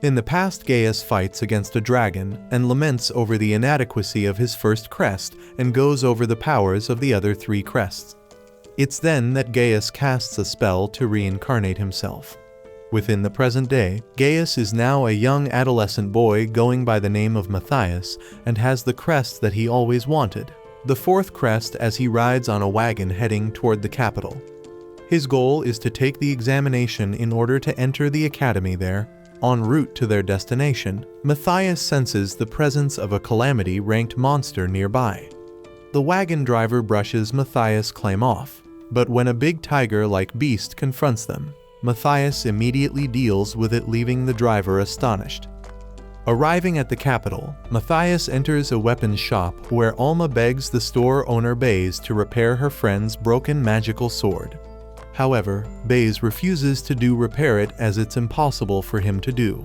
In the past, Gaius fights against a dragon and laments over the inadequacy of his first crest and goes over the powers of the other 3 crests. It's then that Gaius casts a spell to reincarnate himself. Within the present day, Gaius is now a young adolescent boy going by the name of Matthias and has the crest that he always wanted, the 4th crest, as he rides on a wagon heading toward the capital. His goal is to take the examination in order to enter the academy there. En route to their destination, Matthias senses the presence of a calamity-ranked monster nearby. The wagon driver brushes Matthias' claim off, but when a big tiger-like beast confronts them, Matthias immediately deals with it, leaving the driver astonished. Arriving at the capital, Matthias enters a weapons shop where Alma begs the store owner Baze to repair her friend's broken magical sword. However, Baze refuses to repair it as it's impossible for him to do.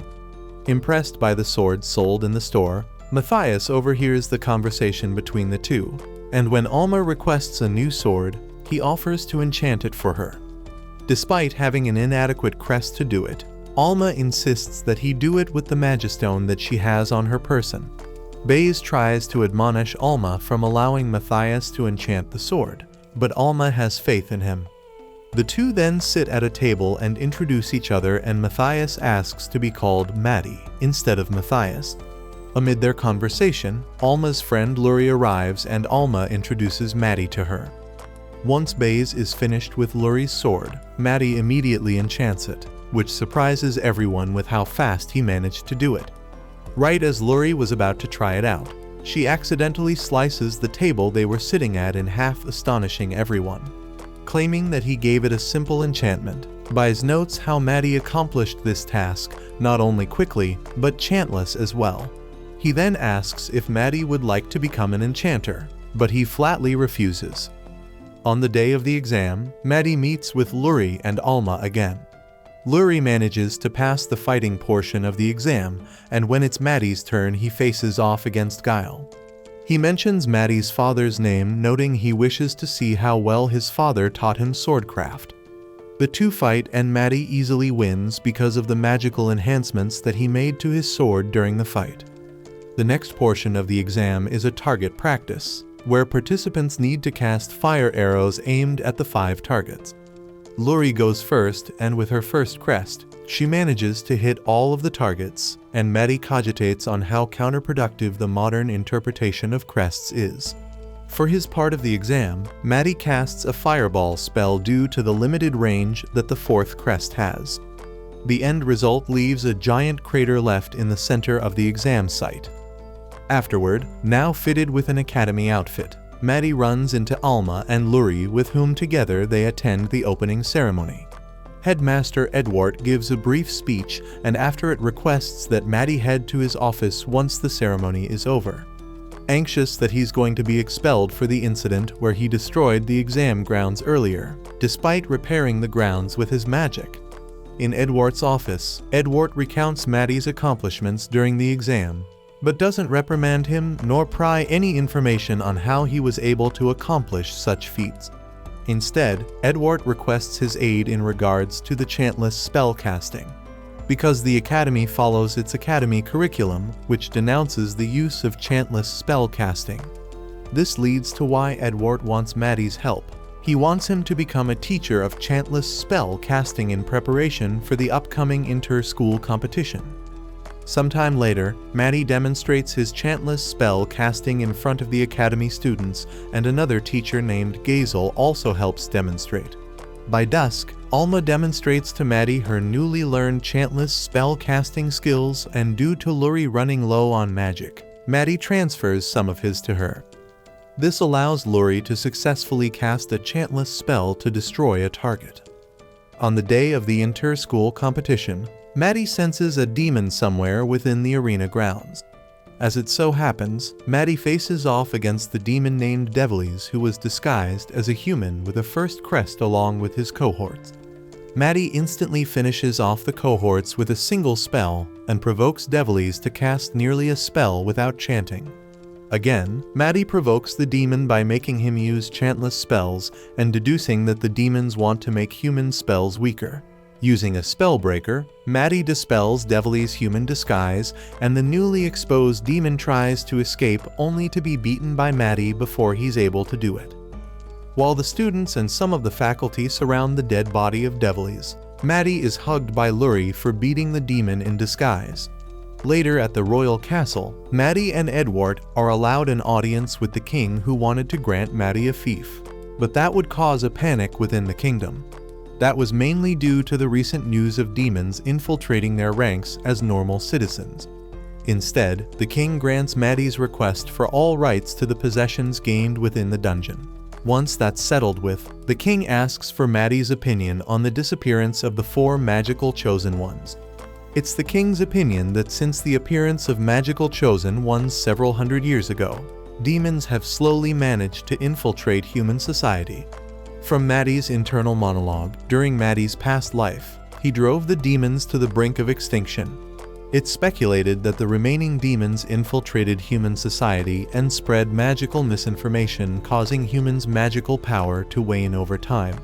Impressed by the sword sold in the store, Matthias overhears the conversation between the two, and when Alma requests a new sword, he offers to enchant it for her. Despite having an inadequate crest to do it, Alma insists that he do it with the magistone that she has on her person. Baze tries to admonish Alma from allowing Matthias to enchant the sword, but Alma has faith in him. The two then sit at a table and introduce each other, and Matthias asks to be called Maddie instead of Matthias. Amid their conversation, Alma's friend Luri arrives and Alma introduces Maddie to her. Once Baze is finished with Luri's sword, Maddie immediately enchants it, which surprises everyone with how fast he managed to do it. Right as Luri was about to try it out, she accidentally slices the table they were sitting at in half, astonishing everyone. Claiming that he gave it a simple enchantment, Baze notes how Maddie accomplished this task not only quickly, but chantless as well. He then asks if Maddie would like to become an enchanter, but he flatly refuses. On the day of the exam, Maddie meets with Luri and Alma again. Luri manages to pass the fighting portion of the exam, and when it's Maddie's turn, he faces off against Guile. He mentions Maddie's father's name, noting he wishes to see how well his father taught him swordcraft. The two fight and Maddie easily wins because of the magical enhancements that he made to his sword during the fight. The next portion of the exam is a target practice, where participants need to cast fire arrows aimed at the 5 targets. Luri goes first, and with her first crest, she manages to hit all of the targets, and Maddie cogitates on how counterproductive the modern interpretation of crests is. For his part of the exam, Maddie casts a fireball spell due to the limited range that the 4th crest has. The end result leaves a giant crater left in the center of the exam site. Afterward, now fitted with an academy outfit, Maddie runs into Alma and Luri, with whom together they attend the opening ceremony. Headmaster Edward gives a brief speech, and after it requests that Maddie head to his office once the ceremony is over. Anxious that he's going to be expelled for the incident where he destroyed the exam grounds earlier, despite repairing the grounds with his magic. In Edward's office, Edward recounts Maddie's accomplishments during the exam, but doesn't reprimand him nor pry any information on how he was able to accomplish such feats. Instead, Edward requests his aid in regards to the chantless spell casting, because the Academy follows its Academy curriculum, which denounces the use of chantless spell casting. This leads to why Edward wants Maddie's help. He wants him to become a teacher of chantless spell casting in preparation for the upcoming inter-school competition. Sometime later, Maddie demonstrates his chantless spell casting in front of the Academy students, and another teacher named Gazel also helps demonstrate. By dusk, Alma demonstrates to Maddie her newly learned chantless spell casting skills, and due to Luri running low on magic, Maddie transfers some of his to her. This allows Luri to successfully cast a chantless spell to destroy a target. On the day of the inter-school competition, Maddie senses a demon somewhere within the arena grounds. As it so happens, Maddie faces off against the demon named Deviles, who was disguised as a human with a first crest along with his cohorts. Maddie instantly finishes off the cohorts with a single spell and provokes Deviles to cast nearly a spell without chanting. Again, Maddie provokes the demon by making him use chantless spells and deducing that the demons want to make human spells weaker. Using a spellbreaker, Maddie dispels Devily's human disguise, and the newly exposed demon tries to escape only to be beaten by Maddie before he's able to do it. While the students and some of the faculty surround the dead body of Devily's, Maddie is hugged by Lurie for beating the demon in disguise. Later at the royal castle, Maddie and Edward are allowed an audience with the king who wanted to grant Maddie a fief, but that would cause a panic within the kingdom. That was mainly due to the recent news of demons infiltrating their ranks as normal citizens. Instead, the king grants Maddie's request for all rights to the possessions gained within the dungeon. Once that's settled with, the king asks for Maddie's opinion on the disappearance of the 4 magical chosen ones. It's the king's opinion that since the appearance of magical chosen ones several hundred years ago, demons have slowly managed to infiltrate human society. From Maddie's internal monologue, during Maddie's past life, he drove the demons to the brink of extinction. It's speculated that the remaining demons infiltrated human society and spread magical misinformation, causing humans' magical power to wane over time.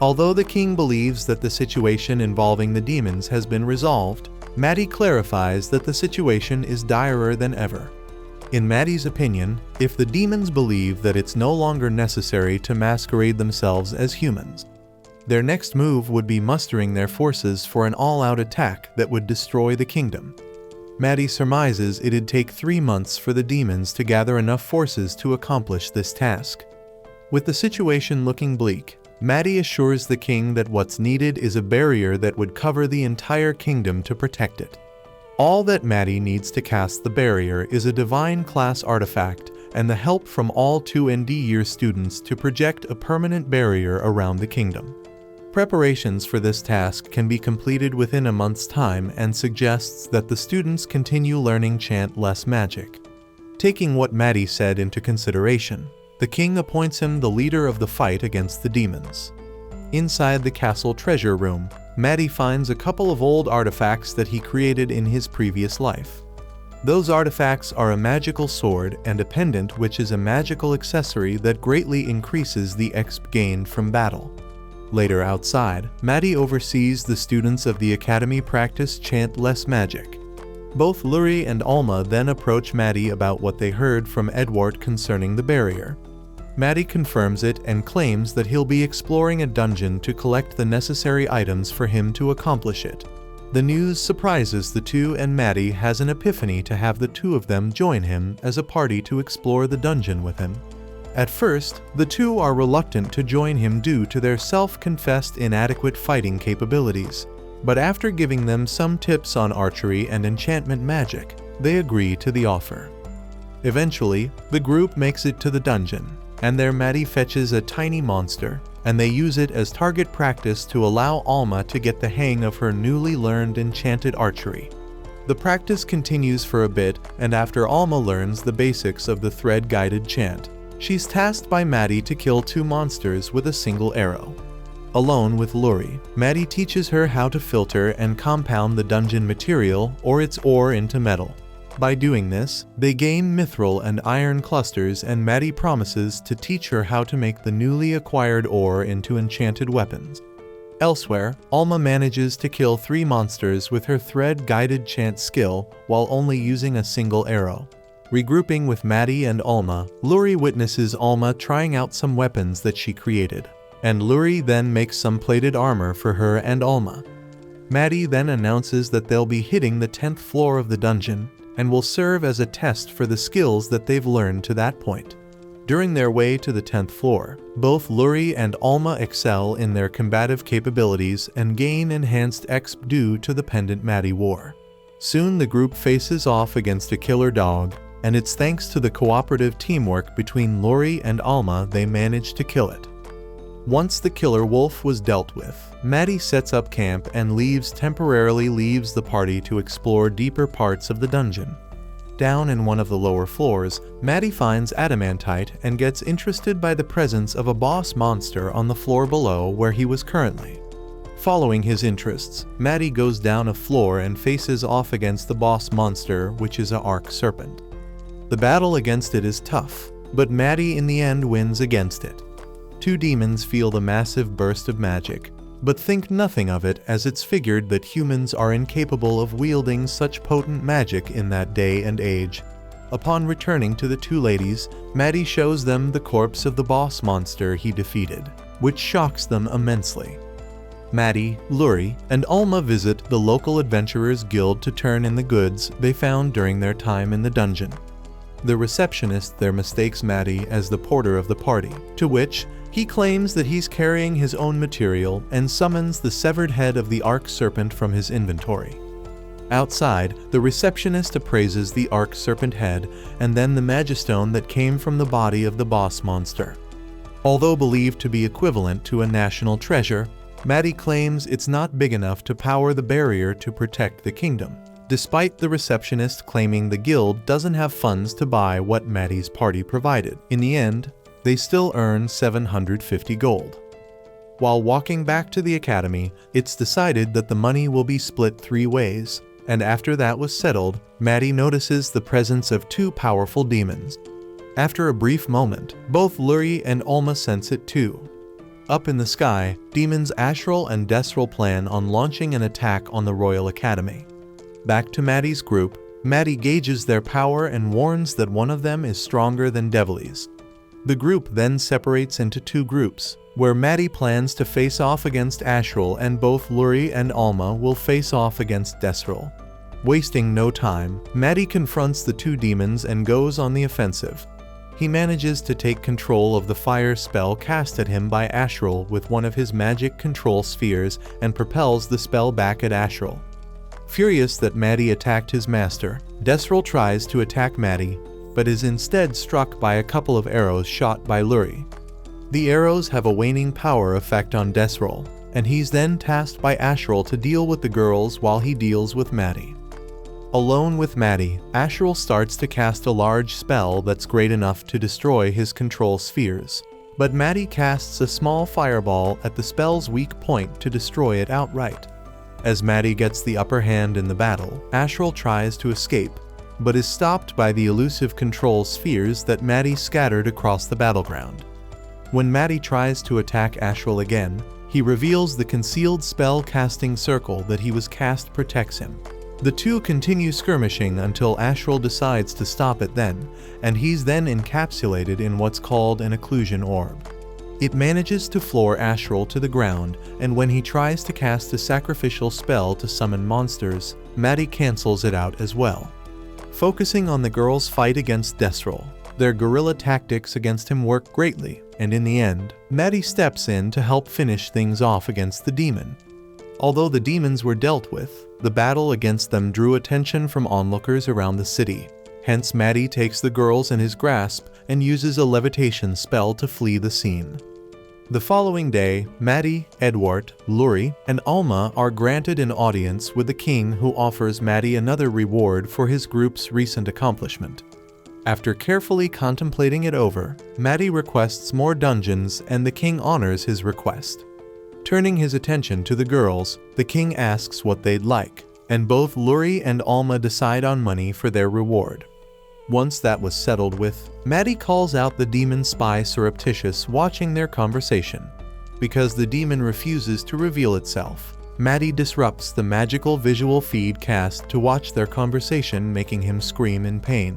Although the king believes that the situation involving the demons has been resolved, Maddie clarifies that the situation is direr than ever. In Maddie's opinion, if the demons believe that it's no longer necessary to masquerade themselves as humans, their next move would be mustering their forces for an all-out attack that would destroy the kingdom. Maddie surmises it'd take 3 months for the demons to gather enough forces to accomplish this task. With the situation looking bleak, Maddie assures the king that what's needed is a barrier that would cover the entire kingdom to protect it. All that Maddie needs to cast the barrier is a divine class artifact and the help from all 2nd year students to project a permanent barrier around the kingdom. Preparations for this task can be completed within a month's time and suggests that the students continue learning chant less magic. Taking what Maddie said into consideration, the king appoints him the leader of the fight against the demons. Inside the castle treasure room, Maddie finds a couple of old artifacts that he created in his previous life. Those artifacts are a magical sword and a pendant, which is a magical accessory that greatly increases the XP gained from battle. Later outside, Maddie oversees the students of the academy practice chant less magic. Both Lurie and Alma then approach Maddie about what they heard from Edward concerning the barrier. Maddie confirms it and claims that he'll be exploring a dungeon to collect the necessary items for him to accomplish it. The news surprises the two, and Maddie has an epiphany to have the two of them join him as a party to explore the dungeon with him. At first, the two are reluctant to join him due to their self-confessed inadequate fighting capabilities, but after giving them some tips on archery and enchantment magic, they agree to the offer. Eventually, the group makes it to the dungeon, and there Maddie fetches a tiny monster, and they use it as target practice to allow Alma to get the hang of her newly learned enchanted archery. The practice continues for a bit, and after Alma learns the basics of the thread-guided chant, she's tasked by Maddie to kill 2 monsters with a single arrow. Alone with Lurie, Maddie teaches her how to filter and compound the dungeon material or its ore into metal. By doing this, they gain mithril and iron clusters, and Maddie promises to teach her how to make the newly acquired ore into enchanted weapons. Elsewhere, Alma manages to kill 3 monsters with her thread-guided chant skill while only using a single arrow. Regrouping with Maddie and Alma, Lurie witnesses Alma trying out some weapons that she created, and Lurie then makes some plated armor for her and Alma. Maddie then announces that they'll be hitting the 10th floor of the dungeon, and will serve as a test for the skills that they've learned to that point. During their way to the 10th floor, both Lurie and Alma excel in their combative capabilities and gain enhanced XP due to the pendant Maddie wore. Soon the group faces off against a killer dog, and it's thanks to the cooperative teamwork between Lurie and Alma they manage to kill it. Once the killer wolf was dealt with, Maddie sets up camp and temporarily leaves the party to explore deeper parts of the dungeon. Down in one of the lower floors, Maddie finds adamantite and gets interested by the presence of a boss monster on the floor below where he was currently. Following his interests, Maddie goes down a floor and faces off against the boss monster, which is an arc serpent. The battle against it is tough, but Maddie in the end wins against it. 2 demons feel the massive burst of magic, but think nothing of it, as it's figured that humans are incapable of wielding such potent magic in that day and age. Upon returning to the two ladies, Maddie shows them the corpse of the boss monster he defeated, which shocks them immensely. Maddie, Luri, and Alma visit the local adventurers guild to turn in the goods they found during their time in the dungeon. The receptionist there mistakes Maddie as the porter of the party, to which he claims that he's carrying his own material and summons the severed head of the Arc Serpent from his inventory. Outside, the receptionist appraises the Arc Serpent head and then the Magistone that came from the body of the boss monster. Although believed to be equivalent to a national treasure, Maddie claims it's not big enough to power the barrier to protect the kingdom, despite the receptionist claiming the guild doesn't have funds to buy what Maddie's party provided. In the end, they still earn 750 gold. While walking back to the academy, it's decided that the money will be split 3 ways, and after that was settled, Maddie notices the presence of 2 powerful demons. After a brief moment, both Luri and Alma sense it too. Up in the sky, demons Astral and Desral plan on launching an attack on the Royal Academy. Back to Maddie's group, Maddie gauges their power and warns that one of them is stronger than Devilies. The group then separates into 2 groups, where Maddie plans to face off against Astral and both Luri and Alma will face off against Desral. Wasting no time, Maddie confronts the 2 demons and goes on the offensive. He manages to take control of the fire spell cast at him by Astral with one of his magic control spheres and propels the spell back at Astral. Furious that Maddie attacked his master, Desral tries to attack Maddie, but is instead struck by a couple of arrows shot by Luri. The arrows have a waning power effect on Desral, and he's then tasked by Astral to deal with the girls while he deals with Maddie. Alone with Maddie, Astral starts to cast a large spell that's great enough to destroy his control spheres, but Maddie casts a small fireball at the spell's weak point to destroy it outright. As Maddie gets the upper hand in the battle, Astral tries to escape, but is stopped by the elusive control spheres that Maddie scattered across the battleground. When Maddie tries to attack Astral again, he reveals the concealed spell-casting circle that he was cast protects him. The 2 continue skirmishing until Astral decides to stop it then, and he's then encapsulated in what's called an occlusion orb. It manages to floor Astral to the ground, and when he tries to cast a sacrificial spell to summon monsters, Maddie cancels it out as well. Focusing on the girls' fight against Desral, their guerrilla tactics against him work greatly, and in the end, Maddie steps in to help finish things off against the demon. Although the demons were dealt with, the battle against them drew attention from onlookers around the city. Hence, Maddie takes the girls in his grasp and uses a levitation spell to flee the scene. The following day, Maddie, Edward, Luri, and Alma are granted an audience with the king, who offers Maddie another reward for his group's recent accomplishment. After carefully contemplating it over, Maddie requests more dungeons and the king honors his request. Turning his attention to the girls, the king asks what they'd like, and both Luri and Alma decide on money for their reward. Once that was settled with, Maddie calls out the demon spy surreptitious watching their conversation. Because the demon refuses to reveal itself, Maddie disrupts the magical visual feed cast to watch their conversation, making him scream in pain.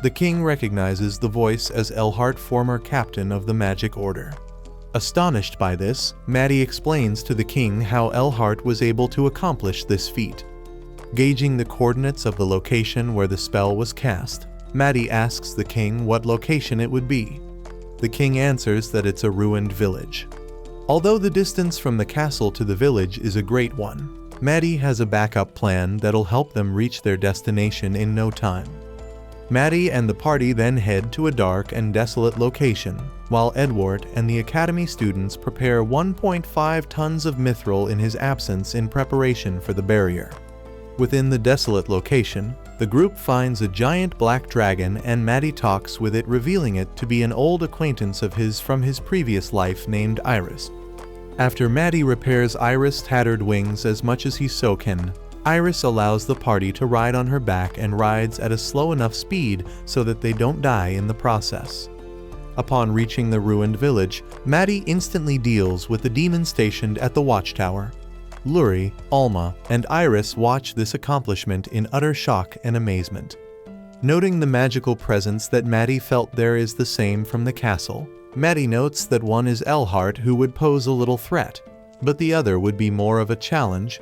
The king recognizes the voice as Elhart, former captain of the Magic Order. Astonished by this, Maddie explains to the king how Elhart was able to accomplish this feat. Gauging the coordinates of the location where the spell was cast, Maddie asks the king what location it would be. The king answers that it's a ruined village. Although the distance from the castle to the village is a great one, Maddie has a backup plan that'll help them reach their destination in no time. Maddie and the party then head to a dark and desolate location, while Edward and the academy students prepare 1.5 tons of mithril in his absence in preparation for the barrier. Within the desolate location, the group finds a giant black dragon and Maddie talks with it, revealing it to be an old acquaintance of his from his previous life named Iris. After Maddie repairs Iris' tattered wings as much as he so can, Iris allows the party to ride on her back and rides at a slow enough speed so that they don't die in the process. Upon reaching the ruined village, Maddie instantly deals with the demon stationed at the watchtower. Luri, Alma, and Iris watch this accomplishment in utter shock and amazement. Noting the magical presence that Maddie felt there is the same from the castle, Maddie notes that one is Elhart, who would pose a little threat, but the other would be more of a challenge.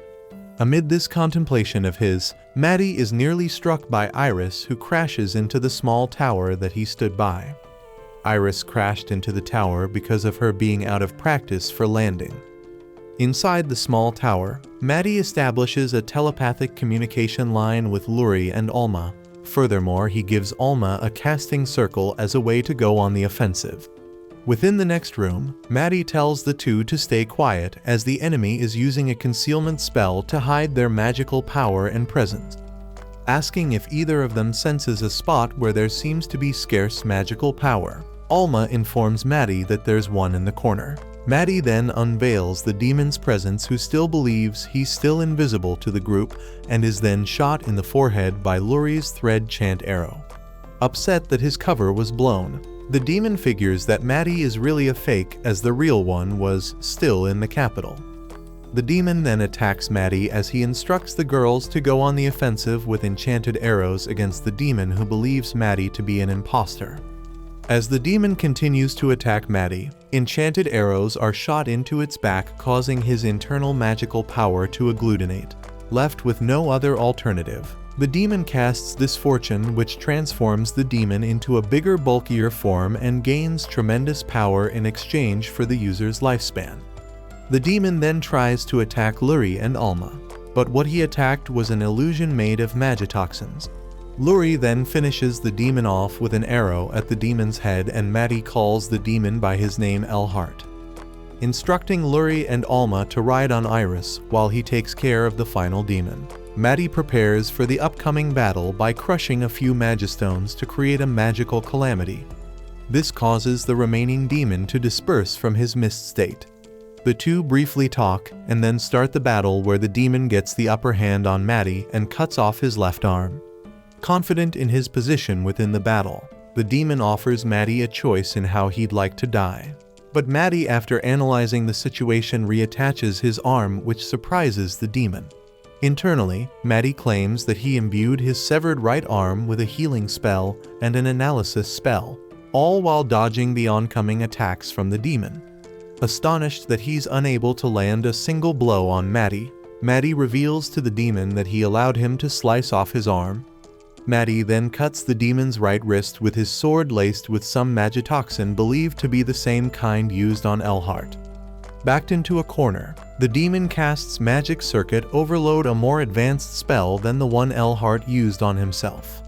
Amid this contemplation of his, Maddie is nearly struck by Iris, who crashes into the small tower that he stood by. Iris crashed into the tower because of her being out of practice for landing. Inside the small tower, Maddie establishes a telepathic communication line with Luri and Alma. Furthermore, he gives Alma a casting circle as a way to go on the offensive. Within the next room, Maddie tells the two to stay quiet as the enemy is using a concealment spell to hide their magical power and presence. Asking if either of them senses a spot where there seems to be scarce magical power, Alma informs Maddie that there's one in the corner. Maddie then unveils the demon's presence, who still believes he's still invisible to the group and is then shot in the forehead by Luri's thread chant arrow. Upset that his cover was blown, the demon figures that Maddie is really a fake, as the real one was still in the capital. The demon then attacks Maddie as he instructs the girls to go on the offensive with enchanted arrows against the demon, who believes Maddie to be an imposter. As the demon continues to attack Maddie, enchanted arrows are shot into its back, causing his internal magical power to agglutinate. Left with no other alternative, the demon casts this fortune, which transforms the demon into a bigger, bulkier form and gains tremendous power in exchange for the user's lifespan. The demon then tries to attack Luri and Alma, but what he attacked was an illusion made of magitoxins. Luri then finishes the demon off with an arrow at the demon's head, and Maddie calls the demon by his name Elhart, instructing Luri and Alma to ride on Iris while he takes care of the final demon. Maddie prepares for the upcoming battle by crushing a few magistones to create a magical calamity. This causes the remaining demon to disperse from his mist state. The two briefly talk and then start the battle, where the demon gets the upper hand on Maddie and cuts off his left arm. Confident in his position within the battle, the demon offers Maddie a choice in how he'd like to die. But Maddie, after analyzing the situation, reattaches his arm, which surprises the demon. Internally, Maddie claims that he imbued his severed right arm with a healing spell and an analysis spell, all while dodging the oncoming attacks from the demon. Astonished that he's unable to land a single blow on Maddie, Maddie reveals to the demon that he allowed him to slice off his arm. Maddie then cuts the demon's right wrist with his sword laced with some magitoxin believed to be the same kind used on Elhart. Backed into a corner, the demon casts Magic Circuit Overload, a more advanced spell than the one Elhart used on himself.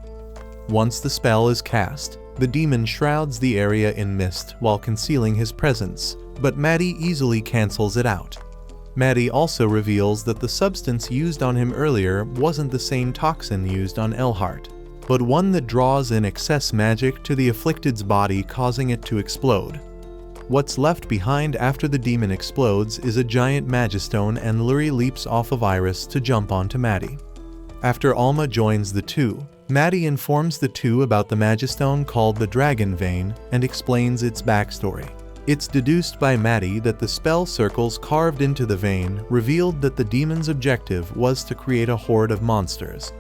Once the spell is cast, the demon shrouds the area in mist while concealing his presence, but Maddie easily cancels it out. Maddie also reveals that the substance used on him earlier wasn't the same toxin used on Elhart, but one that draws in excess magic to the afflicted's body, causing it to explode. What's left behind after the demon explodes is a giant magistone, and Luri leaps off of Iris to jump onto Maddie. After Alma joins the two, Maddie informs the two about the magistone called the Dragon Vein and explains its backstory. It's deduced by Maddie that the spell circles carved into the vein revealed that the demon's objective was to create a horde of monsters.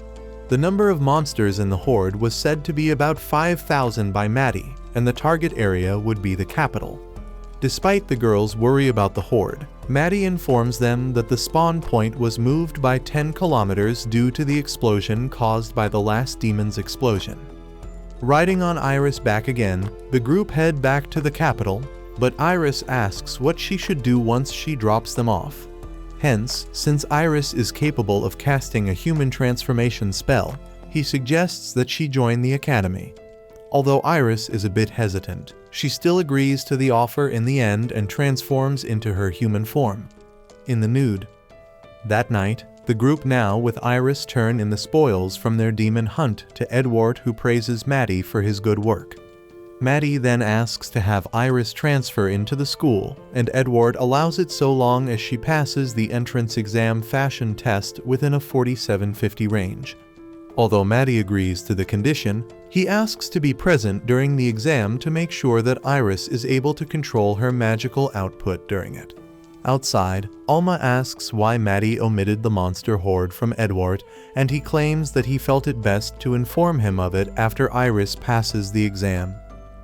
The number of monsters in the horde was said to be about 5,000 by Maddie, and the target area would be the capital. Despite the girls' worry about the horde, Maddie informs them that the spawn point was moved by 10 kilometers due to the explosion caused by the last demon's explosion. Riding on Iris back again, the group head back to the capital, but Iris asks what she should do once she drops them off. Hence, since Iris is capable of casting a human transformation spell, he suggests that she join the academy. Although Iris is a bit hesitant, she still agrees to the offer in the end and transforms into her human form. In the nude. That night, the group, now with Iris, turn in the spoils from their demon hunt to Edward, who praises Maddie for his good work. Maddie then asks to have Iris transfer into the school, and Edward allows it so long as she passes the entrance exam fashion test within a 4750 range. Although Maddie agrees to the condition, he asks to be present during the exam to make sure that Iris is able to control her magical output during it. Outside, Alma asks why Maddie omitted the monster horde from Edward, and he claims that he felt it best to inform him of it after Iris passes the exam.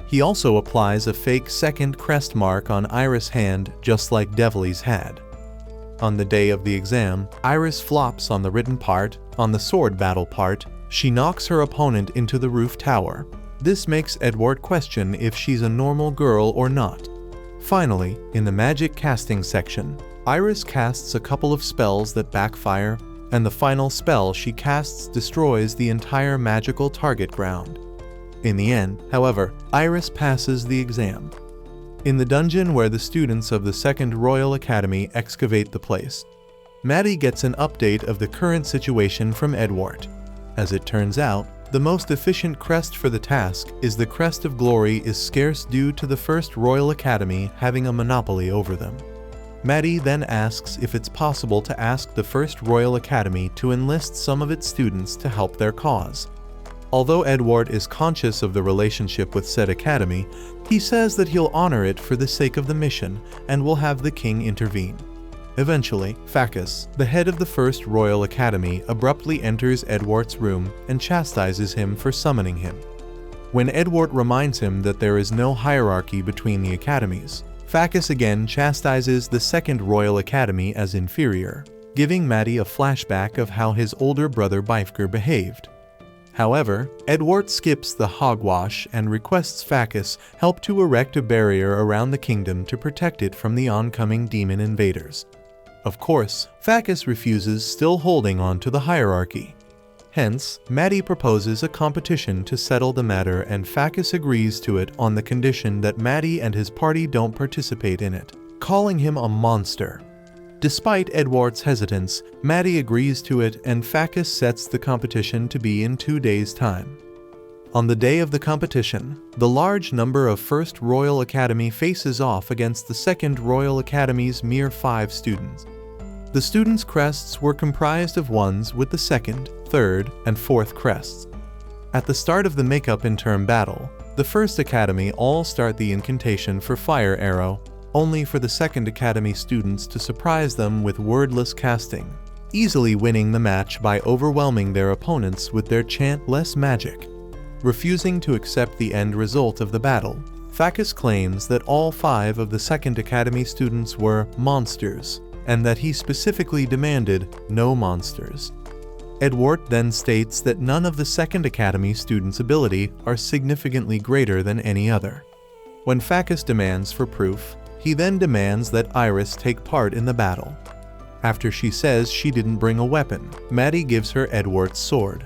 He also applies a fake second crest mark on Iris' hand just like Devley's had. On the day of the exam, Iris flops on the written part. On the sword battle part, she knocks her opponent into the roof tower. This makes Edward question if she's a normal girl or not. Finally, in the magic casting section, Iris casts a couple of spells that backfire, and the final spell she casts destroys the entire magical target ground. In the end, however, Iris passes the exam. In the dungeon where the students of the Second Royal Academy excavate the place, Maddie gets an update of the current situation from Edward. As it turns out, the most efficient crest for the task is the Crest of Glory is scarce due to the First Royal Academy having a monopoly over them. Maddie then asks if it's possible to ask the First Royal Academy to enlist some of its students to help their cause. Although Edward is conscious of the relationship with said academy, he says that he'll honor it for the sake of the mission and will have the king intervene. Eventually, Fachus, the head of the First Royal Academy, abruptly enters Edward's room and chastises him for summoning him. When Edward reminds him that there is no hierarchy between the academies, Fachus again chastises the Second Royal Academy as inferior, giving Maddie a flashback of how his older brother Bifker behaved. However, Edward skips the hogwash and requests Fachus help to erect a barrier around the kingdom to protect it from the oncoming demon invaders. Of course, Fachus refuses, still holding on to the hierarchy. Hence, Maddie proposes a competition to settle the matter, and Fachus agrees to it on the condition that Maddie and his party don't participate in it, calling him a monster. Despite Edward's hesitance, Maddie agrees to it, and Fachus sets the competition to be in 2 days' time. On the day of the competition, the large number of First Royal Academy faces off against the Second Royal Academy's mere 5 students. The students' crests were comprised of ones with the second, third, and fourth crests. At the start of the make-up in term battle, the First Academy all start the incantation for Fire Arrow, only for the Second Academy students to surprise them with wordless casting, easily winning the match by overwhelming their opponents with their chant Less Magic. Refusing to accept the end result of the battle, Fachus claims that all 5 of the Second Academy students were monsters, and that he specifically demanded no monsters. Edward then states that none of the Second Academy students' ability are significantly greater than any other. When Fachus demands for proof, he then demands that Iris take part in the battle. After she says she didn't bring a weapon, Maddie gives her Edward's sword.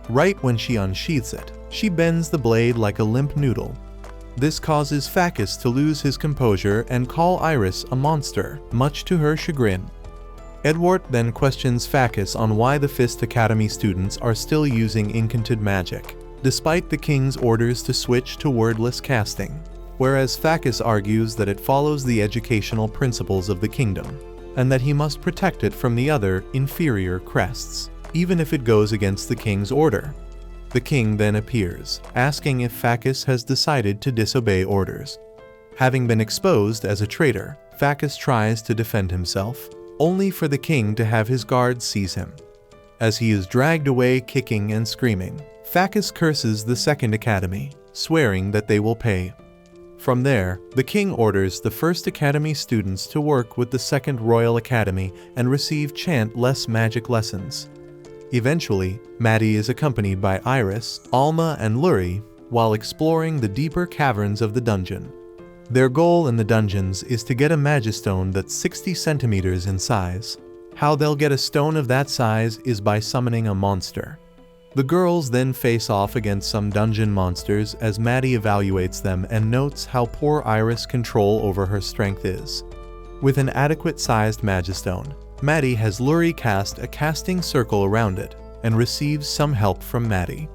Right when she unsheaths it, she bends the blade like a limp noodle. This causes Fachus to lose his composure and call Iris a monster, much to her chagrin. Edward then questions Fachus on why the Fist Academy students are still using incanted magic, despite the king's orders to switch to wordless casting. Whereas Fachus argues that it follows the educational principles of the kingdom, and that he must protect it from the other, inferior crests, even if it goes against the king's order. The king then appears, asking if Fachus has decided to disobey orders. Having been exposed as a traitor, Fachus tries to defend himself, only for the king to have his guards seize him. As he is dragged away kicking and screaming, Fachus curses the Second Academy, swearing that they will pay. From there, the king orders the First Academy students to work with the Second Royal Academy and receive chant Less Magic lessons. Eventually, Maddie is accompanied by Iris, Alma, and Lurie while exploring the deeper caverns of the dungeon. Their goal in the dungeons is to get a magistone that's 60 centimeters in size. How they'll get a stone of that size is by summoning a monster. The girls then face off against some dungeon monsters as Maddie evaluates them and notes how poor Iris' control over her strength is. With an adequate-sized magistone, Maddie has Lurie cast a casting circle around it and receives some help from Maddie.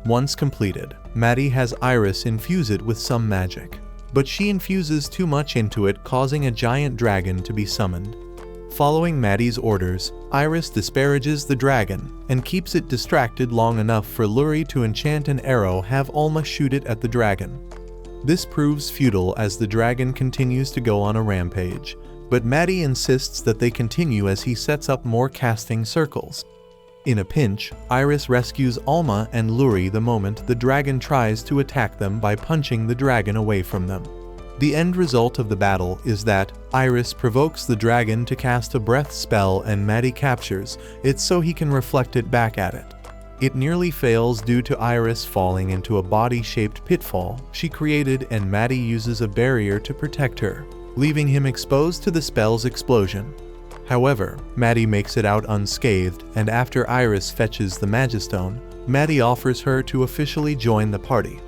Once completed, Maddie has Iris infuse it with some magic, but she infuses too much into it, causing a giant dragon to be summoned. Following Maddie's orders, Iris disparages the dragon and keeps it distracted long enough for Luri to enchant an arrow, have Alma shoot it at the dragon. This proves futile as the dragon continues to go on a rampage, but Maddie insists that they continue as he sets up more casting circles. In a pinch, Iris rescues Alma and Luri the moment the dragon tries to attack them by punching the dragon away from them. The end result of the battle is that Iris provokes the dragon to cast a breath spell and Maddie captures it so he can reflect it back at it. It nearly fails due to Iris falling into a body-shaped pitfall she created, and Maddie uses a barrier to protect her, leaving him exposed to the spell's explosion. However, Maddie makes it out unscathed, and after Iris fetches the Magistone, Maddie offers her to officially join the party.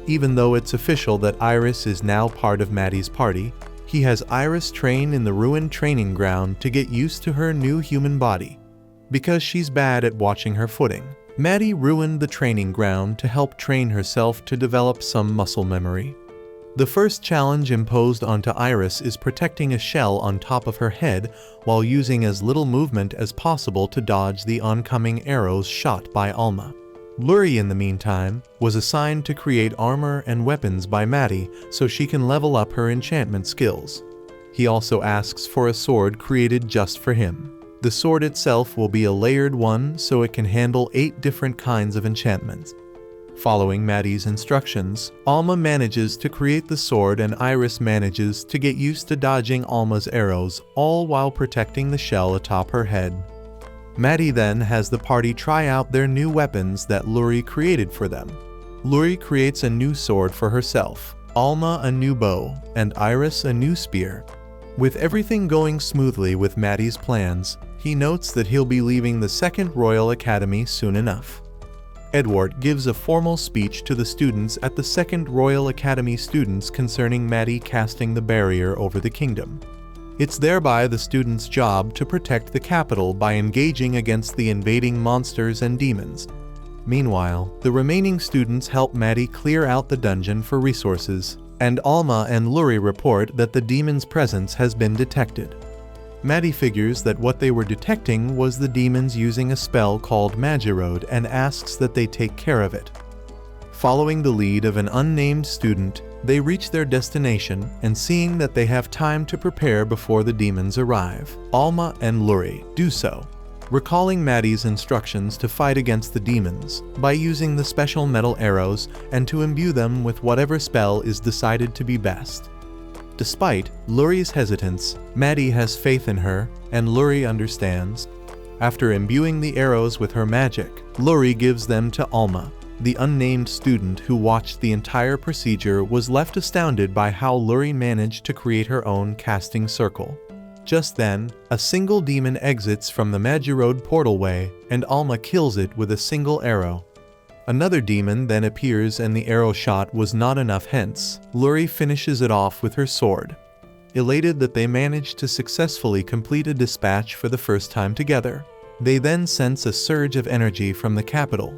Even though it's official that Iris is now part of Maddie's party, he has Iris train in the ruined training ground to get used to her new human body. Because she's bad at watching her footing, Maddie ruined the training ground to help train herself to develop some muscle memory. The first challenge imposed onto Iris is protecting a shell on top of her head while using as little movement as possible to dodge the oncoming arrows shot by Alma. Luri, in the meantime, was assigned to create armor and weapons by Maddie so she can level up her enchantment skills. He also asks for a sword created just for him. The sword itself will be a layered one so it can handle 8 different kinds of enchantments. Following Maddie's instructions, Alma manages to create the sword and Iris manages to get used to dodging Alma's arrows, all while protecting the shell atop her head. Maddie then has the party try out their new weapons that Luri created for them. Luri creates a new sword for herself, Alma a new bow, and Iris a new spear. With everything going smoothly with Maddie's plans, he notes that he'll be leaving the Second Royal Academy soon enough. Edward gives a formal speech to the students at the Second Royal Academy students concerning Maddie casting the barrier over the kingdom. It's thereby the students' job to protect the capital by engaging against the invading monsters and demons. Meanwhile, the remaining students help Maddie clear out the dungeon for resources, and Alma and Luri report that the demon's presence has been detected. Maddie figures that what they were detecting was the demons using a spell called Magirode and asks that they take care of it. Following the lead of an unnamed student, they reach their destination, and seeing that they have time to prepare before the demons arrive, Alma and Luri do so, recalling Maddie's instructions to fight against the demons by using the special metal arrows and to imbue them with whatever spell is decided to be best. Despite Luri's hesitance, Maddie has faith in her, and Luri understands. After imbuing the arrows with her magic, Luri gives them to Alma. The unnamed student who watched the entire procedure was left astounded by how Luri managed to create her own casting circle. Just then, a single demon exits from the Magirode portalway, and Alma kills it with a single arrow. Another demon then appears and the arrow shot was not enough, hence, Luri finishes it off with her sword. Elated that they managed to successfully complete a dispatch for the first time together, they then sense a surge of energy from the capital.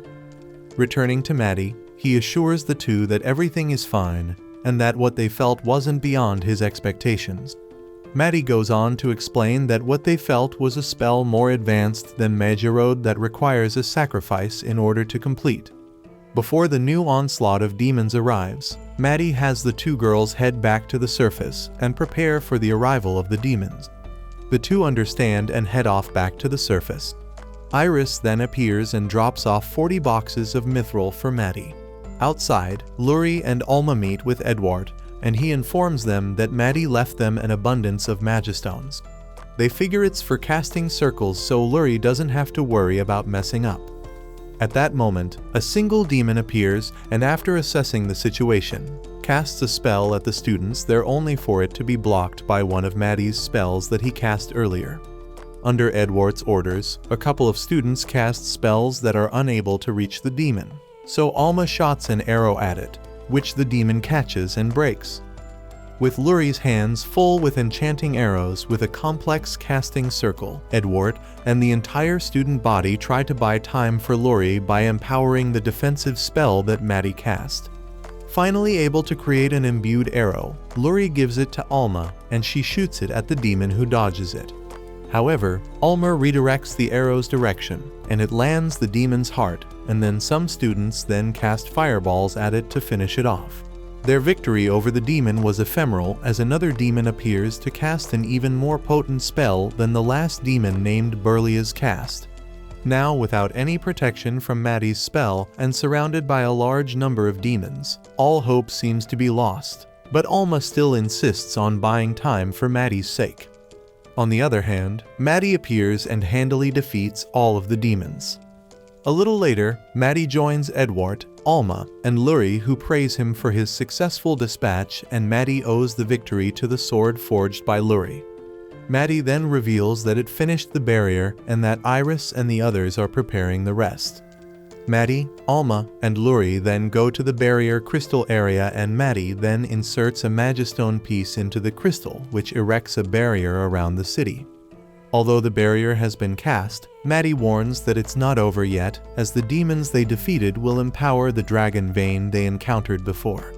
Returning to Maddie, he assures the two that everything is fine, and that what they felt wasn't beyond his expectations. Maddie goes on to explain that what they felt was a spell more advanced than Magirode that requires a sacrifice in order to complete. Before the new onslaught of demons arrives, Maddie has the two girls head back to the surface and prepare for the arrival of the demons. The two understand and head off back to the surface. Iris then appears and drops off 40 boxes of mithril for Maddie. Outside, Luri and Alma meet with Edward, and he informs them that Maddie left them an abundance of magistones. They figure it's for casting circles so Luri doesn't have to worry about messing up. At that moment, a single demon appears and after assessing the situation, casts a spell at the students there only for it to be blocked by one of Maddie's spells that he cast earlier. Under Edward's orders, a couple of students cast spells that are unable to reach the demon, so Alma shots an arrow at it, which the demon catches and breaks. With Luri's hands full with enchanting arrows with a complex casting circle, Edward and the entire student body try to buy time for Luri by empowering the defensive spell that Maddie cast. Finally able to create an imbued arrow, Luri gives it to Alma and she shoots it at the demon who dodges it. However, Alma redirects the arrow's direction, and it lands the demon's heart, and then some students then cast fireballs at it to finish it off. Their victory over the demon was ephemeral, as another demon appears to cast an even more potent spell than the last demon named Burlia's cast. Now, without any protection from Maddie's spell and surrounded by a large number of demons, all hope seems to be lost, but Alma still insists on buying time for Maddie's sake. On the other hand, Maddie appears and handily defeats all of the demons. A little later, Maddie joins Edward, Alma, and Lurie, who praise him for his successful dispatch, and Maddie owes the victory to the sword forged by Lurie. Maddie then reveals that it finished the barrier and that Iris and the others are preparing the rest. Maddie, Alma, and Lurie then go to the barrier crystal area, and Maddie then inserts a magistone piece into the crystal, which erects a barrier around the city. Although the barrier has been cast, Maddie warns that it's not over yet, as the demons they defeated will empower the dragon vein they encountered before.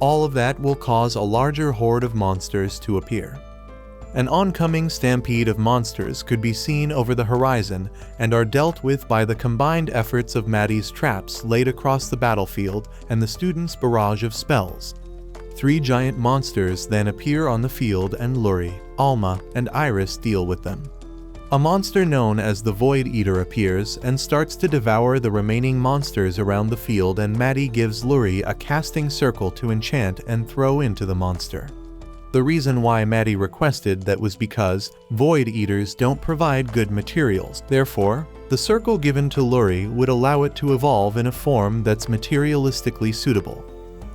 All of that will cause a larger horde of monsters to appear. An oncoming stampede of monsters could be seen over the horizon and are dealt with by the combined efforts of Maddie's traps laid across the battlefield and the students' barrage of spells. 3 giant monsters then appear on the field, and Lurie, Alma, and Iris deal with them. A monster known as the Void Eater appears and starts to devour the remaining monsters around the field, and Maddie gives Lurie a casting circle to enchant and throw into the monster. The reason why Maddie requested that was because Void Eaters don't provide good materials. Therefore, the circle given to Lurie would allow it to evolve in a form that's materialistically suitable.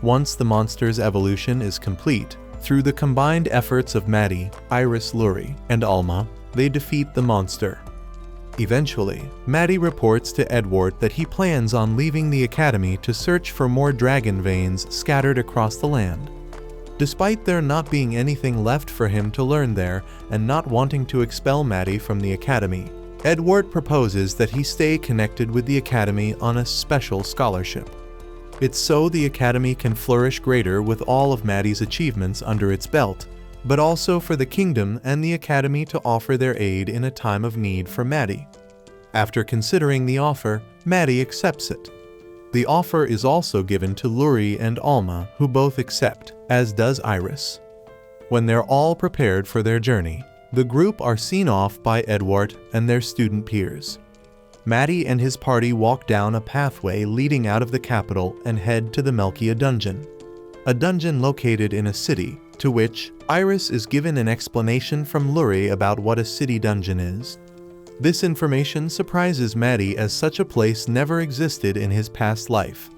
Once the monster's evolution is complete, through the combined efforts of Maddie, Iris, Lurie, and Alma, they defeat the monster. Eventually, Maddie reports to Edward that he plans on leaving the academy to search for more dragon veins scattered across the land. Despite there not being anything left for him to learn there and not wanting to expel Maddie from the academy, Edward proposes that he stay connected with the academy on a special scholarship. It's so the academy can flourish greater with all of Maddie's achievements under its belt, but also for the kingdom and the academy to offer their aid in a time of need for Maddie. After considering the offer, Maddie accepts it. The offer is also given to Lurie and Alma, who both accept, as does Iris. When they're all prepared for their journey, the group are seen off by Edward and their student peers. Maddie and his party walk down a pathway leading out of the capital and head to the Melkia dungeon, a dungeon located in a city, to which Iris is given an explanation from Lurie about what a city dungeon is. This information surprises Maddie, as such a place never existed in his past life.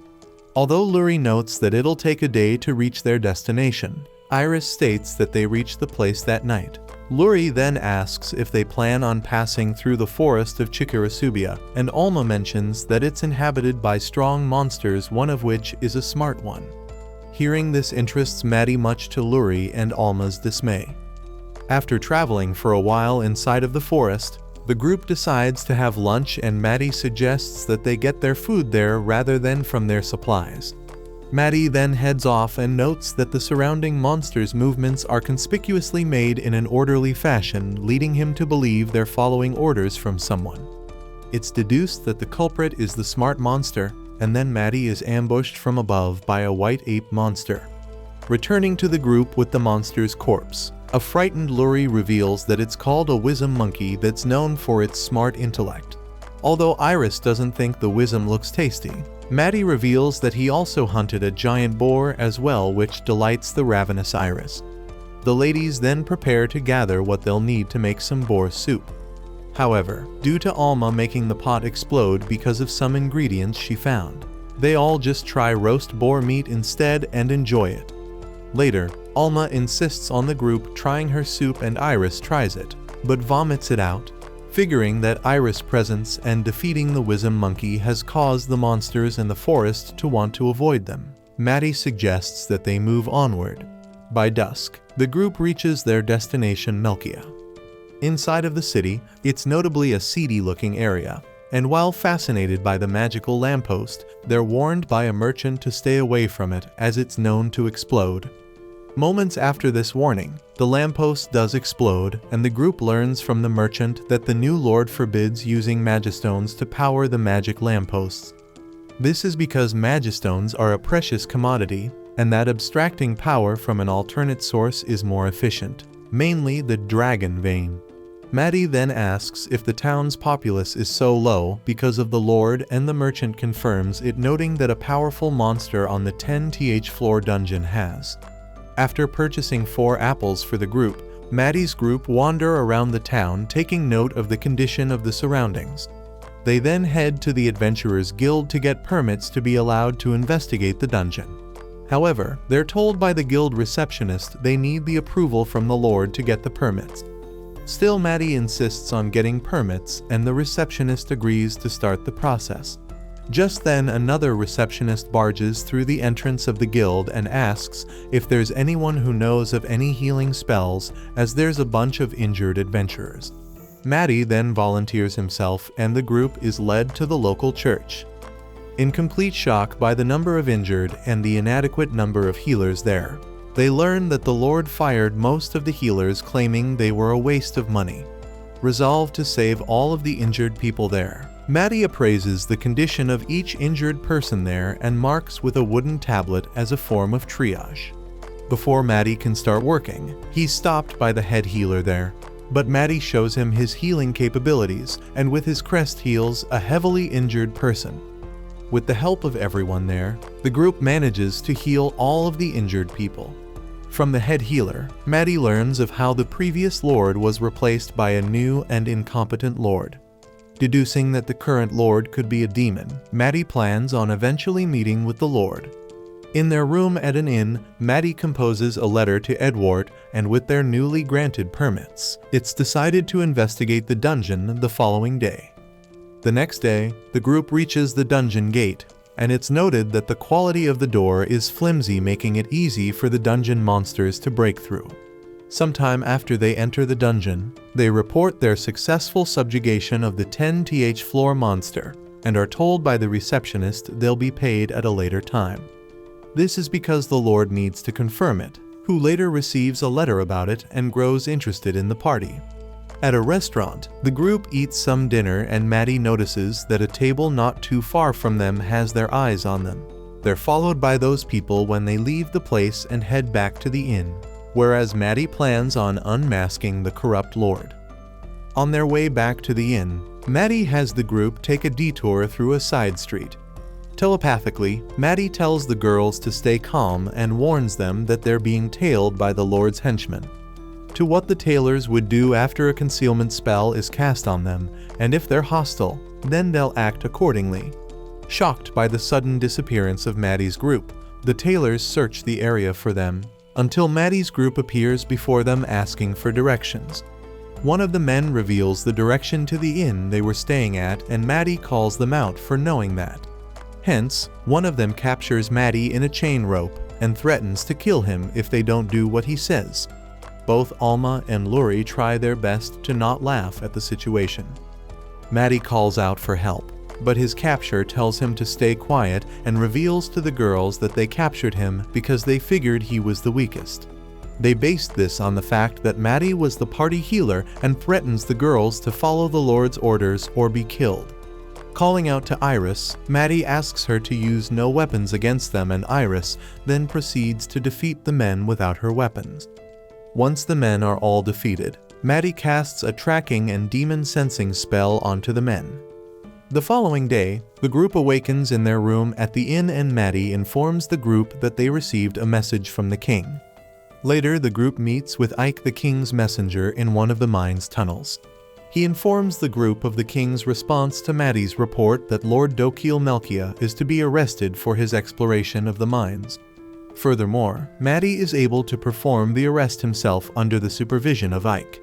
Although Lurie notes that it'll take a day to reach their destination, Iris states that they reach the place that night. Lurie then asks if they plan on passing through the forest of Chikarasubia, and Alma mentions that it's inhabited by strong monsters, one of which is a smart one. Hearing this interests Maddie, much to Lurie and Alma's dismay. After traveling for a while inside of the forest, the group decides to have lunch, and Maddie suggests that they get their food there rather than from their supplies. Maddie then heads off and notes that the surrounding monsters' movements are conspicuously made in an orderly fashion, leading him to believe they're following orders from someone. It's deduced that the culprit is the smart monster, and then Maddie is ambushed from above by a white ape monster. Returning to the group with the monster's corpse, a frightened Lurie reveals that it's called a wisdom monkey that's known for its smart intellect. Although Iris doesn't think the wisdom looks tasty, Maddie reveals that he also hunted a giant boar as well, which delights the ravenous Iris. The ladies then prepare to gather what they'll need to make some boar soup. However, due to Alma making the pot explode because of some ingredients she found, they all just try roast boar meat instead and enjoy it. Later, Alma insists on the group trying her soup, and Iris tries it, but vomits it out. Figuring that Iris' presence and defeating the wisdom monkey has caused the monsters in the forest to want to avoid them, Maddie suggests that they move onward. By dusk, the group reaches their destination, Melkia. Inside of the city, it's notably a seedy-looking area, and while fascinated by the magical lamppost, they're warned by a merchant to stay away from it, as it's known to explode. Moments after this warning, the lamppost does explode, and the group learns from the merchant that the new lord forbids using magistones to power the magic lampposts. This is because magistones are a precious commodity, and that abstracting power from an alternate source is more efficient, mainly the dragon vein. Maddie then asks if the town's populace is so low because of the lord, and the merchant confirms it, noting that a powerful monster on the 10th floor dungeon has. After purchasing 4 apples for the group, Maddie's group wander around the town taking note of the condition of the surroundings. They then head to the Adventurers Guild to get permits to be allowed to investigate the dungeon. However, they're told by the guild receptionist they need the approval from the lord to get the permits. Still, Maddie insists on getting permits, and the receptionist agrees to start the process. Just then, another receptionist barges through the entrance of the guild and asks if there's anyone who knows of any healing spells, as there's a bunch of injured adventurers. Maddie then volunteers himself, and the group is led to the local church. In complete shock by the number of injured and the inadequate number of healers there, they learn that the Lord fired most of the healers, claiming they were a waste of money. Resolved to save all of the injured people there, Maddie appraises the condition of each injured person there and marks with a wooden tablet as a form of triage. Before Maddie can start working, he's stopped by the head healer there, but Maddie shows him his healing capabilities, and with his crest heals a heavily injured person. With the help of everyone there, the group manages to heal all of the injured people. From the head healer, Maddie learns of how the previous lord was replaced by a new and incompetent lord. Deducing that the current lord could be a demon, Maddie plans on eventually meeting with the lord. In their room at an inn, Maddie composes a letter to Edward, and with their newly granted permits, it's decided to investigate the dungeon the following day. The next day, the group reaches the dungeon gate, and it's noted that the quality of the door is flimsy, making it easy for the dungeon monsters to break through. Sometime after they enter the dungeon, they report their successful subjugation of the 10th floor monster, and are told by the receptionist they'll be paid at a later time. This is because the Lord needs to confirm it, who later receives a letter about it and grows interested in the party. At a restaurant, the group eats some dinner, and Maddie notices that a table not too far from them has their eyes on them. They're followed by those people when they leave the place and head back to the inn, whereas Maddie plans on unmasking the corrupt lord. On their way back to the inn, Maddie has the group take a detour through a side street. Telepathically, Maddie tells the girls to stay calm and warns them that they're being tailed by the Lord's henchmen. To what the tailors would do after a concealment spell is cast on them, and if they're hostile, then they'll act accordingly. Shocked by the sudden disappearance of Maddie's group, the tailors search the area for them, until Maddie's group appears before them asking for directions. One of the men reveals the direction to the inn they were staying at, and Maddie calls them out for knowing that. Hence, one of them captures Maddie in a chain rope and threatens to kill him if they don't do what he says. Both Alma and Luri try their best to not laugh at the situation. Maddie calls out for help, but his capture tells him to stay quiet and reveals to the girls that they captured him because they figured he was the weakest. They based this on the fact that Maddie was the party healer and threatens the girls to follow the Lord's orders or be killed. Calling out to Iris, Maddie asks her to use no weapons against them, and Iris then proceeds to defeat the men without her weapons. Once the men are all defeated, Maddie casts a tracking and demon sensing spell onto the men. The following day, the group awakens in their room at the inn, and Maddie informs the group that they received a message from the king. Later, the group meets with Ike, the king's messenger, in one of the mine's tunnels. He informs the group of the king's response to Maddie's report that Lord Dokil Melkia is to be arrested for his exploration of the mines. Furthermore, Maddie is able to perform the arrest himself under the supervision of Ike.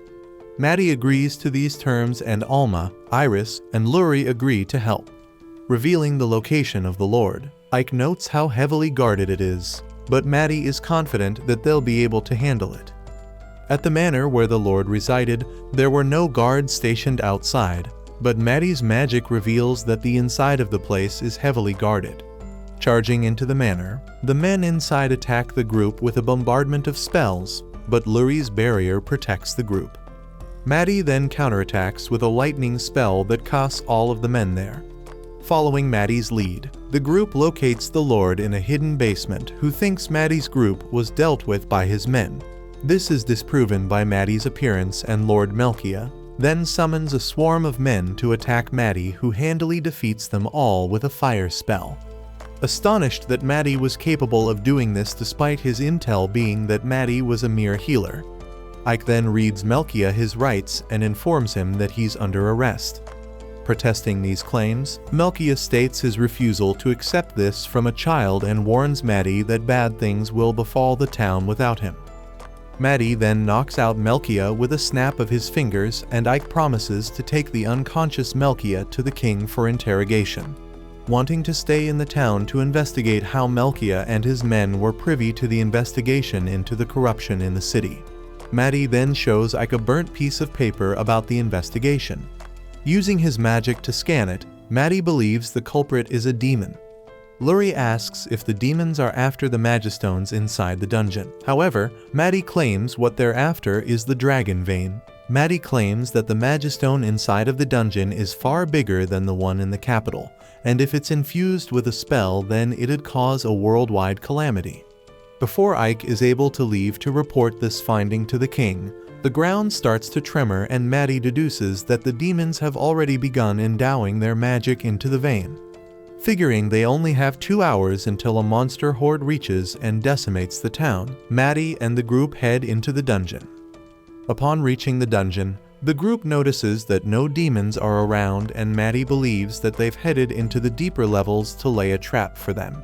Maddie agrees to these terms, and Alma, Iris, and Luri agree to help. Revealing the location of the Lord, Ike notes how heavily guarded it is, but Maddie is confident that they'll be able to handle it. At the manor where the Lord resided, there were no guards stationed outside, but Maddie's magic reveals that the inside of the place is heavily guarded. Charging into the manor, the men inside attack the group with a bombardment of spells, but Lurie's barrier protects the group. Maddie then counterattacks with a lightning spell that costs all of the men there. Following Maddie's lead, the group locates the Lord in a hidden basement who thinks Maddie's group was dealt with by his men. This is disproven by Maddie's appearance, and Lord Melkia then summons a swarm of men to attack Maddie, who handily defeats them all with a fire spell. Astonished that Maddie was capable of doing this despite his intel being that Maddie was a mere healer, Ike then reads Melkia his rights and informs him that he's under arrest. Protesting these claims, Melkia states his refusal to accept this from a child and warns Maddie that bad things will befall the town without him. Maddie then knocks out Melkia with a snap of his fingers, and Ike promises to take the unconscious Melkia to the king for interrogation. Wanting to stay in the town to investigate how Melkia and his men were privy to the investigation into the corruption in the city, Maddie then shows Ike a burnt piece of paper about the investigation. Using his magic to scan it, Maddie believes the culprit is a demon. Lurie asks if the demons are after the Magistones inside the dungeon. However, Maddie claims what they're after is the dragon vein. Maddie claims that the Magistone inside of the dungeon is far bigger than the one in the capital, and if it's infused with a spell, then it'd cause a worldwide calamity. Before Ike is able to leave to report this finding to the king, the ground starts to tremor, and Maddie deduces that the demons have already begun endowing their magic into the vein. Figuring they only have 2 hours until a monster horde reaches and decimates the town, Maddie and the group head into the dungeon. Upon reaching the dungeon, the group notices that no demons are around, and Maddie believes that they've headed into the deeper levels to lay a trap for them.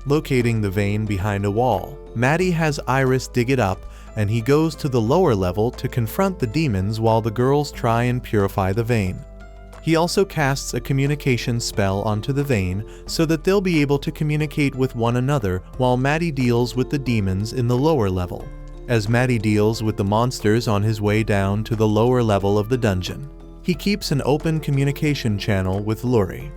Locating the vein behind a wall, Maddie has Iris dig it up, and he goes to the lower level to confront the demons while the girls try and purify the vein. He also casts a communication spell onto the vein so that they'll be able to communicate with one another while Maddie deals with the demons in the lower level. As Maddie deals with the monsters on his way down to the lower level of the dungeon, he keeps an open communication channel with Lurie.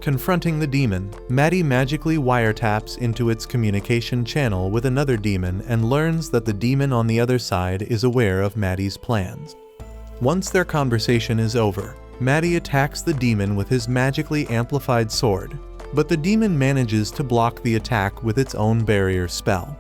Confronting the demon, Maddie magically wiretaps into its communication channel with another demon and learns that the demon on the other side is aware of Maddie's plans. Once their conversation is over, Maddie attacks the demon with his magically amplified sword, but the demon manages to block the attack with its own barrier spell.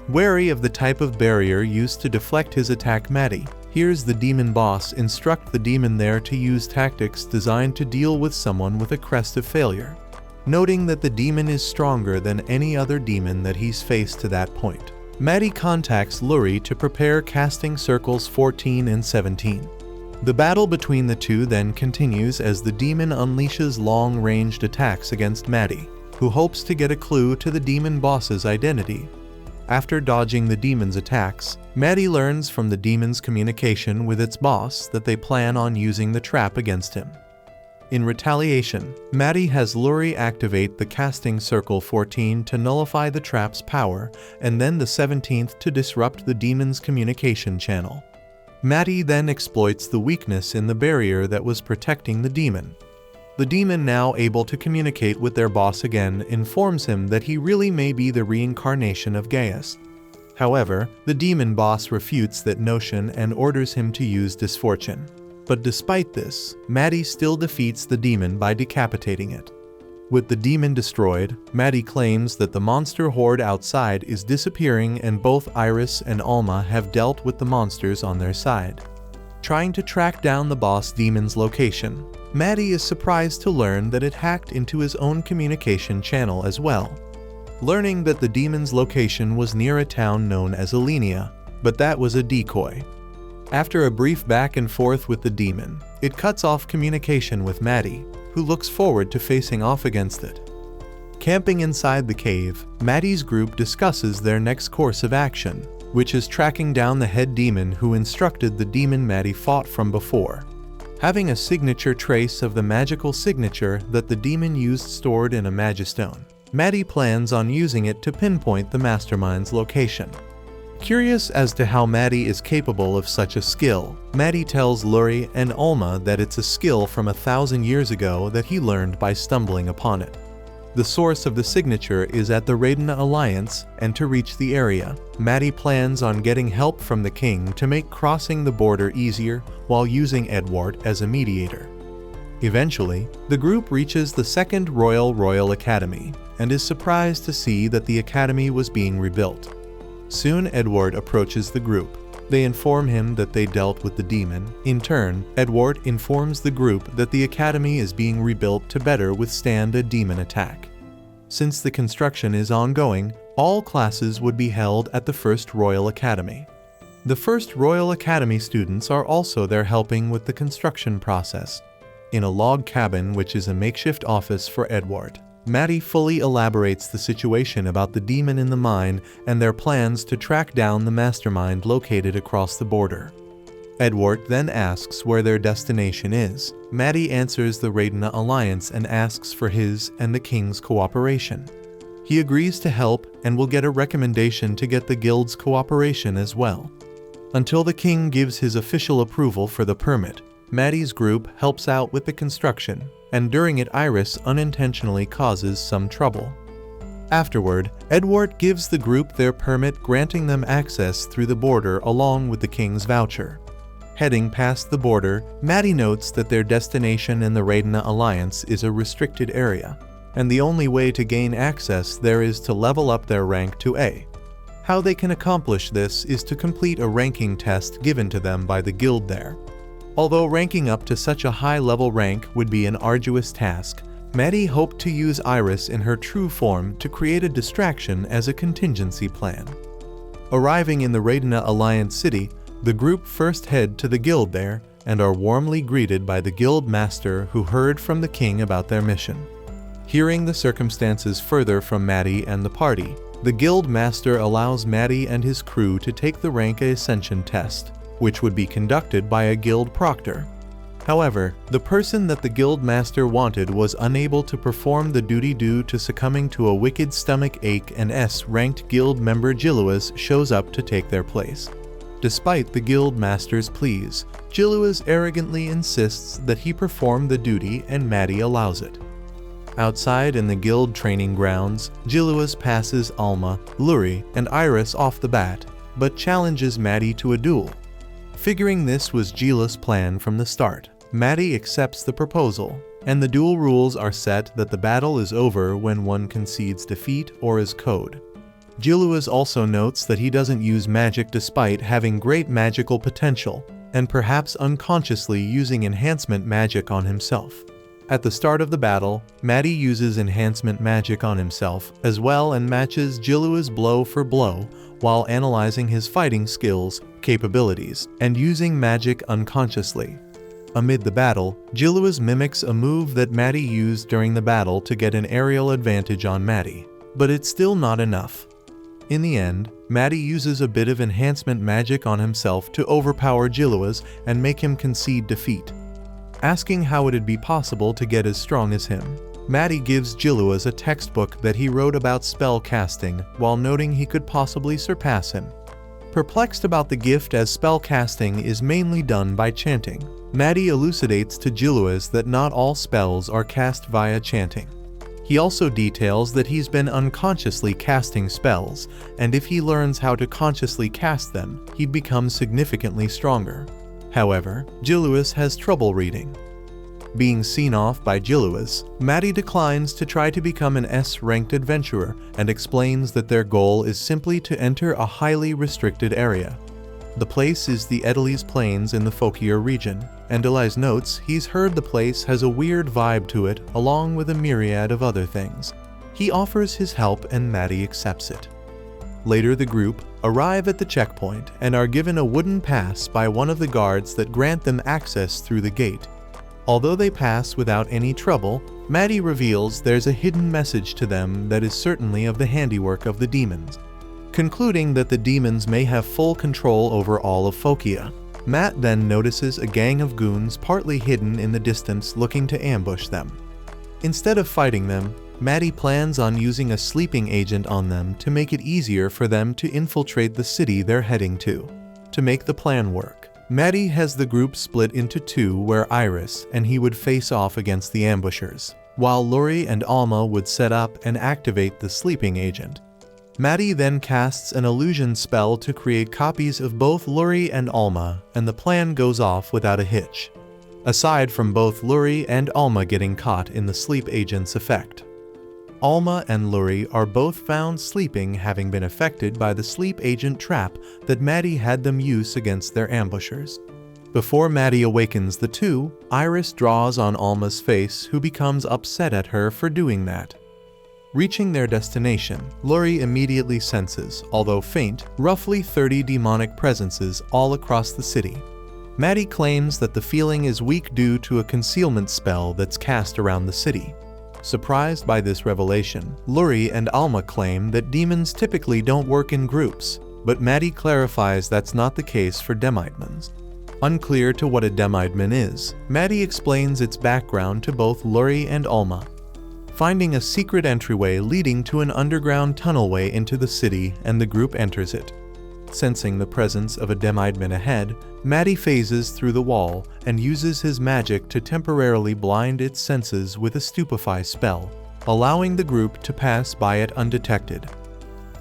Wary of the type of barrier used to deflect his attack, Maddie hears the demon boss instruct the demon there to use tactics designed to deal with someone with a crest of failure, noting that the demon is stronger than any other demon that he's faced to that point. Maddie contacts Lurie to prepare casting circles 14 and 17. The battle between the two then continues as the demon unleashes long-ranged attacks against Maddie, who hopes to get a clue to the demon boss's identity. After dodging the demon's attacks, Maddie learns from the demon's communication with its boss that they plan on using the trap against him. In retaliation, Maddie has Lurie activate the casting circle 14 to nullify the trap's power, and then the 17th to disrupt the demon's communication channel. Maddie then exploits the weakness in the barrier that was protecting the demon. The demon, now able to communicate with their boss again, informs him that he really may be the reincarnation of Gaius. However, the demon boss refutes that notion and orders him to use Disfortune. But despite this, Maddie still defeats the demon by decapitating it. With the demon destroyed, Maddie claims that the monster horde outside is disappearing, and both Iris and Alma have dealt with the monsters on their side. Trying to track down the boss demon's location, Maddie is surprised to learn that it hacked into his own communication channel as well, learning that the demon's location was near a town known as Alenia, but that was a decoy. After a brief back and forth with the demon, it cuts off communication with Maddie, who looks forward to facing off against it. Camping inside the cave, Maddie's group discusses their next course of action, which is tracking down the head demon who instructed the demon Maddie fought from before. Having a signature trace of the magical signature that the demon used stored in a Magistone, Maddie plans on using it to pinpoint the mastermind's location. Curious as to how Maddie is capable of such a skill, Maddie tells Lurie and Alma that it's a skill from 1,000 years ago that he learned by stumbling upon it. The source of the signature is at the Reincarnates Alliance, and to reach the area, Maddie plans on getting help from the king to make crossing the border easier while using Edward as a mediator. Eventually, the group reaches the Second Royal Academy and is surprised to see that the academy was being rebuilt. Soon Edward approaches the group. They inform him that they dealt with the demon. In turn, Edward informs the group that the academy is being rebuilt to better withstand a demon attack. Since the construction is ongoing, all classes would be held at the First Royal Academy. The First Royal Academy students are also there helping with the construction process. In a log cabin, which is a makeshift office for Edward, Maddie fully elaborates the situation about the demon in the mine and their plans to track down the mastermind located across the border. Edward then asks where their destination is. Maddie answers the Reincarnates Alliance and asks for his and the king's cooperation. He agrees to help and will get a recommendation to get the guild's cooperation as well. Until the king gives his official approval for the permit, Maddie's group helps out with the construction, and during it Iris unintentionally causes some trouble. Afterward, Edward gives the group their permit, granting them access through the border along with the king's voucher. Heading past the border, Maddie notes that their destination in the Reincarnates Alliance is a restricted area, and the only way to gain access there is to level up their rank to A. How they can accomplish this is to complete a ranking test given to them by the guild there. Although ranking up to such a high-level rank would be an arduous task, Maddie hoped to use Iris in her true form to create a distraction as a contingency plan. Arriving in the Reincarnates Alliance city, the group first head to the guild there and are warmly greeted by the guild master who heard from the king about their mission. Hearing the circumstances further from Maddie and the party, the guild master allows Maddie and his crew to take the rank ascension test, which would be conducted by a guild proctor. However, the person that the guild master wanted was unable to perform the duty due to succumbing to a wicked stomach ache, and S-ranked guild member Giluas shows up to take their place. Despite the guild master's pleas, Giluas arrogantly insists that he perform the duty and Maddie allows it. Outside in the guild training grounds, Giluas passes Alma, Luri, and Iris off the bat, but challenges Maddie to a duel. Figuring this was Gila's plan from the start, Maddie accepts the proposal, and the duel rules are set that the battle is over when one concedes defeat or is code. Giluas also notes that he doesn't use magic despite having great magical potential, and perhaps unconsciously using enhancement magic on himself. At the start of the battle, Maddie uses enhancement magic on himself as well and matches Gilua's blow for blow while analyzing his fighting skills, capabilities, and using magic unconsciously. Amid the battle, Giluas mimics a move that Maddie used during the battle to get an aerial advantage on Maddie, but it's still not enough. In the end, Maddie uses a bit of enhancement magic on himself to overpower Giluas and make him concede defeat. Asking how it'd be possible to get as strong as him, Maddie gives Giluas a textbook that he wrote about spell casting while noting he could possibly surpass him. Perplexed about the gift as spell casting is mainly done by chanting, Maddie elucidates to Giluas that not all spells are cast via chanting. He also details that he's been unconsciously casting spells, and if he learns how to consciously cast them, he'd become significantly stronger. However, Giluas has trouble reading. Being seen off by Giluas, Maddie declines to try to become an S-ranked adventurer and explains that their goal is simply to enter a highly restricted area. The place is the Edelise Plains in the Fokir region, and Elias notes he's heard the place has a weird vibe to it along with a myriad of other things. He offers his help and Maddie accepts it. Later the group arrive at the checkpoint and are given a wooden pass by one of the guards that grant them access through the gate. Although they pass without any trouble, Maddie reveals there's a hidden message to them that is certainly of the handiwork of the demons. Concluding that the demons may have full control over all of Fokia, Matt then notices a gang of goons partly hidden in the distance looking to ambush them. Instead of fighting them, Maddie plans on using a sleeping agent on them to make it easier for them to infiltrate the city they're heading to. To make the plan work, Maddie has the group split into two where Iris and he would face off against the ambushers. while Luri and Alma would set up and activate the sleeping agent. Maddie then casts an illusion spell to create copies of both Luri and Alma, and the plan goes off without a hitch. Aside from both Luri and Alma getting caught in the sleep agent's effect. Alma and Luri are both found sleeping, having been affected by the sleep agent trap that Maddie had them use against their ambushers. Before Maddie awakens the two, Iris draws on Alma's face, who becomes upset at her for doing that. Reaching their destination, Luri immediately senses, although faint, roughly 30 demonic presences all across the city. Maddie claims that the feeling is weak due to a concealment spell that's cast around the city. Surprised by this revelation, Luri and Alma claim that demons typically don't work in groups, but Maddie clarifies that's not the case for Demidemons. Unclear to what a Demidemon is, Maddie explains its background to both Luri and Alma. Finding a secret entryway leading to an underground tunnelway into the city, and the group enters it. Sensing the presence of a Demidemon ahead, Maddie phases through the wall and uses his magic to temporarily blind its senses with a stupefy spell, allowing the group to pass by it undetected.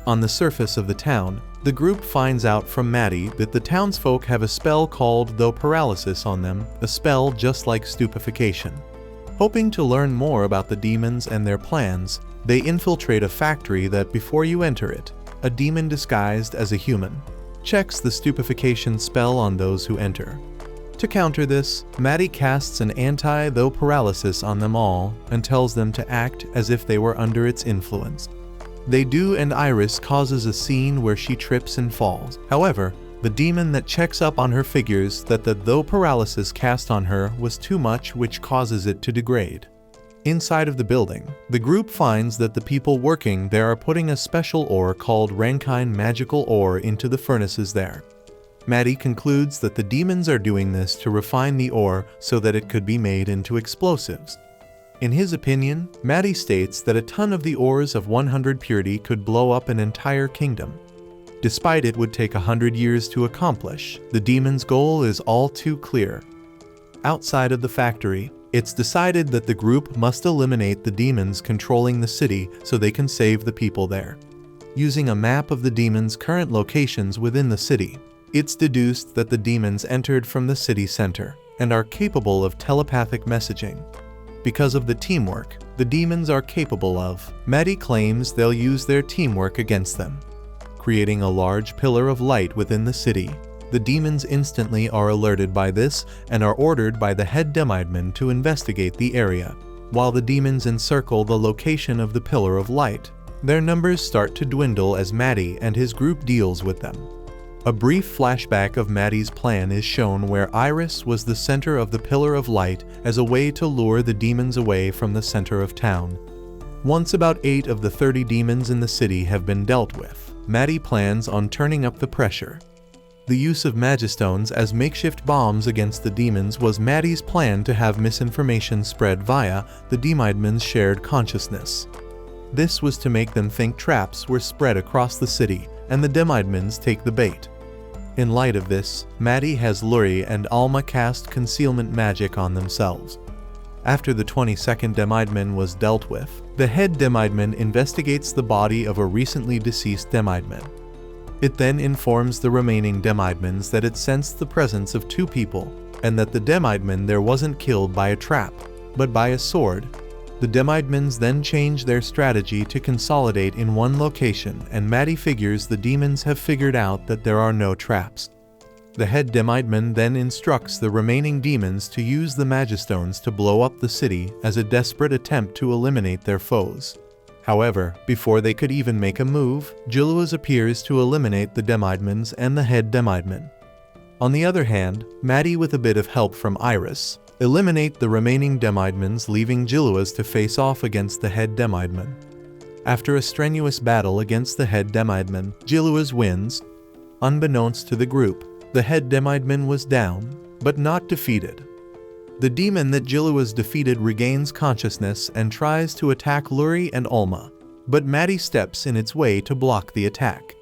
On the surface of the town, the group finds out from Maddie that the townsfolk have a spell called Though Paralysis on them, a spell just like stupefaction. Hoping to learn more about the demons and their plans, they infiltrate a factory that, before you enter it, a demon disguised as a human checks the stupefaction spell on those who enter. To counter this, Maddie casts an anti-Though Paralysis on them all and tells them to act as if they were under its influence. They do, and Iris causes a scene where she trips and falls. However, the demon that checks up on her figures that the Though Paralysis cast on her was too much, which causes it to degrade. Inside of the building, the group finds that the people working there are putting a special ore called Rankine magical ore into the furnaces there. Maddie concludes that the demons are doing this to refine the ore so that it could be made into explosives. In his opinion, Maddie states that a ton of the ores of 100 purity could blow up an entire kingdom. Despite it would take 100 years to accomplish, the demons' goal is all too clear. Outside of the factory, it's decided that the group must eliminate the demons controlling the city so they can save the people there. Using a map of the demons' current locations within the city, it's deduced that the demons entered from the city center and are capable of telepathic messaging. Because of the teamwork the demons are capable of, Maddie claims they'll use their teamwork against them. Creating a large pillar of light within the city, the demons instantly are alerted by this and are ordered by the head Demidemon to investigate the area. While the demons encircle the location of the pillar of light, their numbers start to dwindle as Maddie and his group deals with them. A brief flashback of Maddie's plan is shown where Iris was the center of the pillar of light as a way to lure the demons away from the center of town. Once about 8 of the 30 demons in the city have been dealt with, Maddie plans on turning up the pressure. The use of Magistones as makeshift bombs against the demons was Maddie's plan to have misinformation spread via the Demidemon's shared consciousness. This was to make them think traps were spread across the city and the Demidemons take the bait. In light of this, Maddie has Luri and Alma cast concealment magic on themselves. After the 22nd Demidemon was dealt with, the head Demidemon investigates the body of a recently deceased Demidemon. It then informs the remaining Demidemons that it sensed the presence of 2 people, and that the Demidemon there wasn't killed by a trap, but by a sword. The Demidemons then change their strategy to consolidate in one location, and Maddie figures the demons have figured out that there are no traps. The head Demidemon then instructs the remaining demons to use the Magistones to blow up the city as a desperate attempt to eliminate their foes. However, before they could even make a move, Jiluas appears to eliminate the Demidemons and the head Demidemon. On the other hand, Maddie, with a bit of help from Iris, eliminate the remaining Demidemons, leaving Jiluas to face off against the head Demidemon. After a strenuous battle against the head Demidemon, Jiluas wins. Unbeknownst to the group, the head Demidemon was down, but not defeated. The demon that Jiluas defeated regains consciousness and tries to attack Luri and Alma, but Maddie steps in its way to block the attack.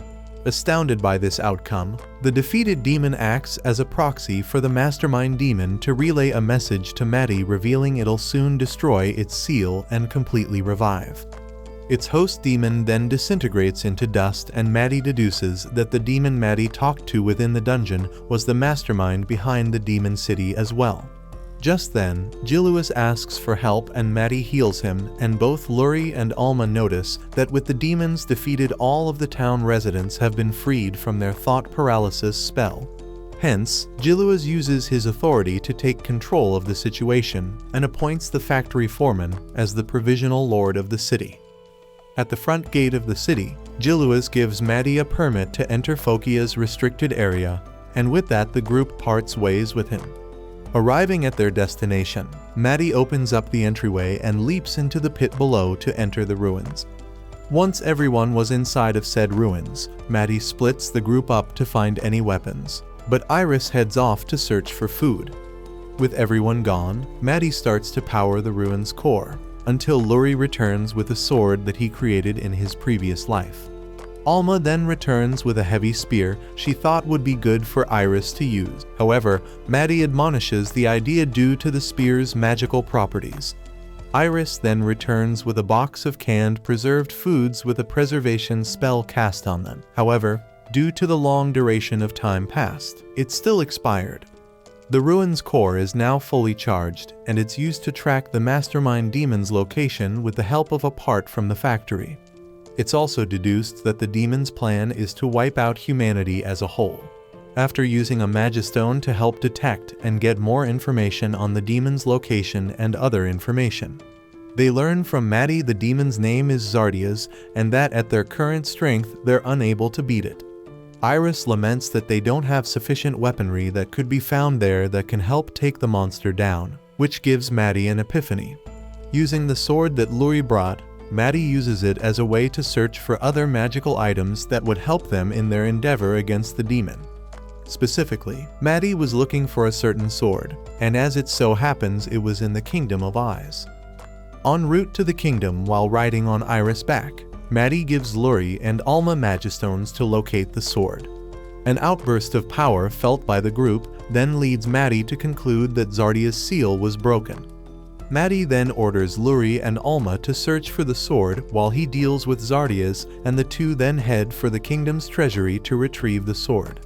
Astounded by this outcome, the defeated demon acts as a proxy for the mastermind demon to relay a message to Maddie revealing it'll soon destroy its seal and completely revive. Its host demon then disintegrates into dust, and Maddie deduces that the demon Maddie talked to within the dungeon was the mastermind behind the demon city as well. Just then, Jiluis asks for help and Maddie heals him, and both Luri and Alma notice that with the demons defeated, all of the town residents have been freed from their thought paralysis spell. Hence, Jiluis uses his authority to take control of the situation and appoints the factory foreman as the provisional lord of the city. At the front gate of the city, Jiluis gives Maddie a permit to enter Phokia's restricted area, and with that the group parts ways with him. Arriving at their destination, Maddie opens up the entryway and leaps into the pit below to enter the ruins. Once everyone was inside of said ruins, Maddie splits the group up to find any weapons, but Iris heads off to search for food. With everyone gone, Maddie starts to power the ruins' core, until Luri returns with a sword that he created in his previous life. Alma then returns with a heavy spear she thought would be good for Iris to use. However, Maddie admonishes the idea due to the spear's magical properties. Iris then returns with a box of canned preserved foods with a preservation spell cast on them. However, due to the long duration of time passed, it's still expired. The ruins core is now fully charged, and it's used to track the mastermind demon's location with the help of a part from the factory. It's also deduced that the demon's plan is to wipe out humanity as a whole. After using a Magistone to help detect and get more information on the demon's location and other information, they learn from Maddie the demon's name is Zardias, and that at their current strength they're unable to beat it. Iris laments that they don't have sufficient weaponry that could be found there that can help take the monster down, which gives Maddie an epiphany. Using the sword that Luri brought, Maddie uses it as a way to search for other magical items that would help them in their endeavor against the demon. Specifically, Maddie was looking for a certain sword, and as it so happens it was in the Kingdom of Eyes. En route to the kingdom while riding on Iris' back, Maddie gives Luri and Alma Magistones to locate the sword. An outburst of power felt by the group then leads Maddie to conclude that Zardia's seal was broken. Maddie then orders Luri and Alma to search for the sword while he deals with Zardias, and the two then head for the kingdom's treasury to retrieve the sword.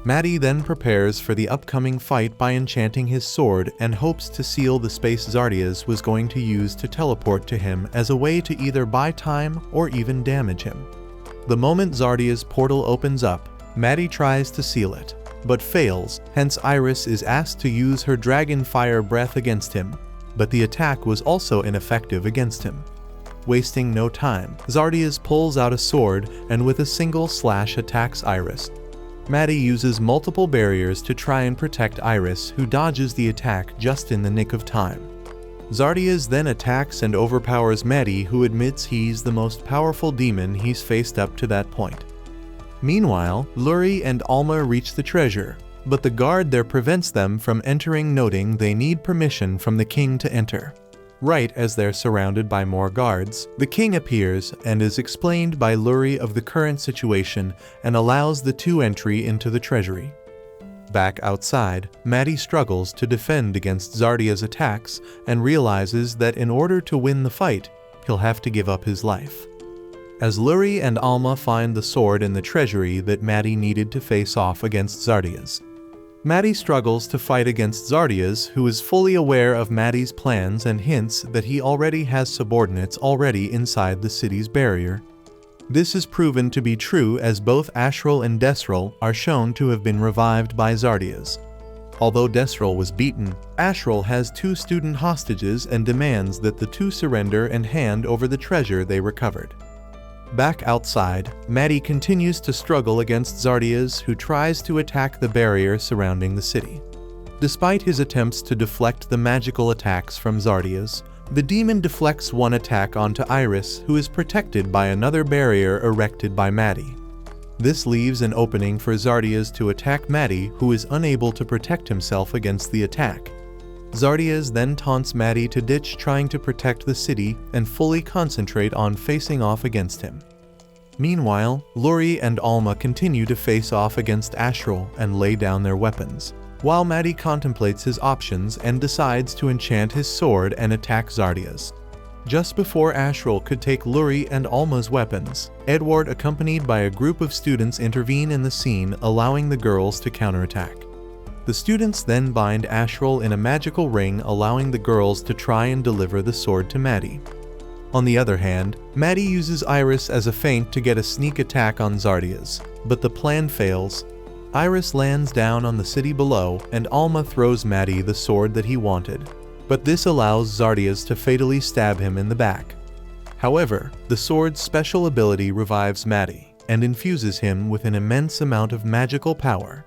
Maddie then prepares for the upcoming fight by enchanting his sword and hopes to seal the space Zardias was going to use to teleport to him as a way to either buy time or even damage him. The moment Zardia's portal opens up, Maddie tries to seal it, but fails, hence Iris is asked to use her dragon fire breath against him, but the attack was also ineffective against him. Wasting no time, Zardias pulls out a sword and with a single slash attacks Iris. Maddie uses multiple barriers to try and protect Iris, who dodges the attack just in the nick of time. Zardias then attacks and overpowers Maddie, who admits he's the most powerful demon he's faced up to that point. Meanwhile, Luri and Alma reach the treasure, but the guard there prevents them from entering, noting they need permission from the king to enter. Right as they're surrounded by more guards, the king appears and is explained by Luri of the current situation and allows the two entry into the treasury. Back outside, Maddie struggles to defend against Zardia's attacks and realizes that in order to win the fight, he'll have to give up his life. As Luri and Alma find the sword in the treasury that Maddie needed to face off against Zardias, Maddie struggles to fight against Zardias, who is fully aware of Maddie's plans and hints that he already has subordinates already inside the city's barrier. This is proven to be true as both Ashrel and Desrel are shown to have been revived by Zardias. Although Desrel was beaten, Ashrel has two student hostages and demands that the two surrender and hand over the treasure they recovered. Back outside, Maddie continues to struggle against Zardias, who tries to attack the barrier surrounding the city. Despite his attempts to deflect the magical attacks from Zardias, the demon deflects one attack onto Iris, who is protected by another barrier erected by Maddie. This leaves an opening for Zardias to attack Maddie, who is unable to protect himself against the attack. Zardias then taunts Maddie to ditch trying to protect the city and fully concentrate on facing off against him. Meanwhile, Luri and Alma continue to face off against Astral and lay down their weapons, while Maddie contemplates his options and decides to enchant his sword and attack Zardia's. Just before Astral could take Luri and Alma's weapons, Edward, accompanied by a group of students, intervene in the scene, allowing the girls to counterattack. The students then bind Astral in a magical ring, allowing the girls to try and deliver the sword to Maddie. On the other hand, Maddie uses Iris as a feint to get a sneak attack on Zardia's, but the plan fails. Iris lands down on the city below, and Alma throws Maddie the sword that he wanted, but this allows Zardia's to fatally stab him in the back. However, the sword's special ability revives Maddie and infuses him with an immense amount of magical power.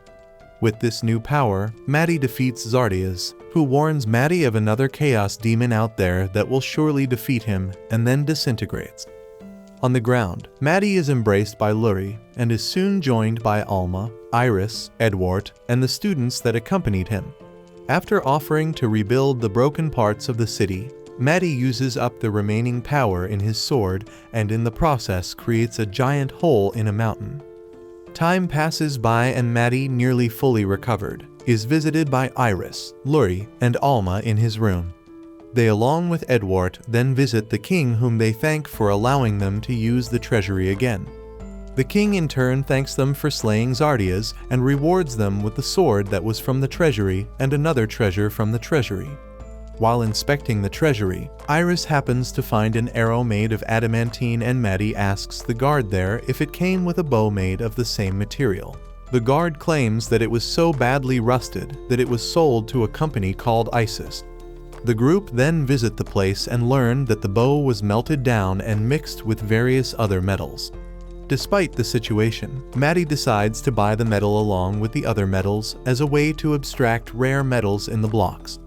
With this new power, Maddie defeats Zardia's, who warns Maddie of another chaos demon out there that will surely defeat him, and then disintegrates. On the ground, Maddie is embraced by Luri and is soon joined by Alma, Iris, Edward, and the students that accompanied him. After offering to rebuild the broken parts of the city, Maddie uses up the remaining power in his sword and in the process creates a giant hole in a mountain. Time passes by and Maddie, nearly fully recovered, is visited by Iris, Luri, and Alma in his room. They, along with Edward, then visit the king, whom they thank for allowing them to use the treasury again. The king in turn thanks them for slaying Zardia's and rewards them with the sword that was from the treasury and another treasure from the treasury. While inspecting the treasury, Iris happens to find an arrow made of adamantine, and Maddie asks the guard there if it came with a bow made of the same material. The guard claims that it was so badly rusted that it was sold to a company called Isis. The group then visit the place and learn that the bow was melted down and mixed with various other metals. Despite the situation, Maddie decides to buy the metal along with the other metals as a way to abstract rare metals in the blocks.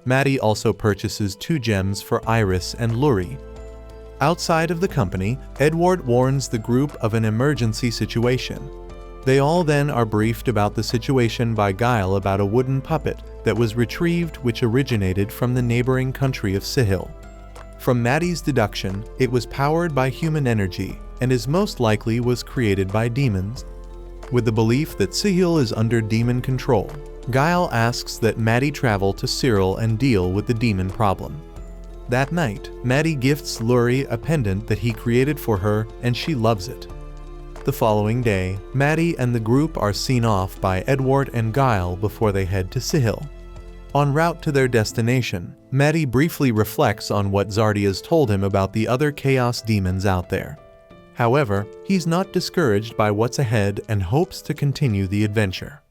Maddie also purchases 2 gems for Iris and Luri. Outside of the company, Edward warns the group of an emergency situation. They all then are briefed about the situation by Guile about a wooden puppet that was retrieved, which originated from the neighboring country of Sihil. From Maddie's deduction, it was powered by human energy and is most likely was created by demons. With the belief that Sihil is under demon control, Guile asks that Maddie travel to Cyril and deal with the demon problem. That night, Maddie gifts Luri a pendant that he created for her, and she loves it. The following day, Maddie and the group are seen off by Edward and Guile before they head to Sihil. En route to their destination, Maddie briefly reflects on what Zardia's told him about the other chaos demons out there. However, he's not discouraged by what's ahead and hopes to continue the adventure.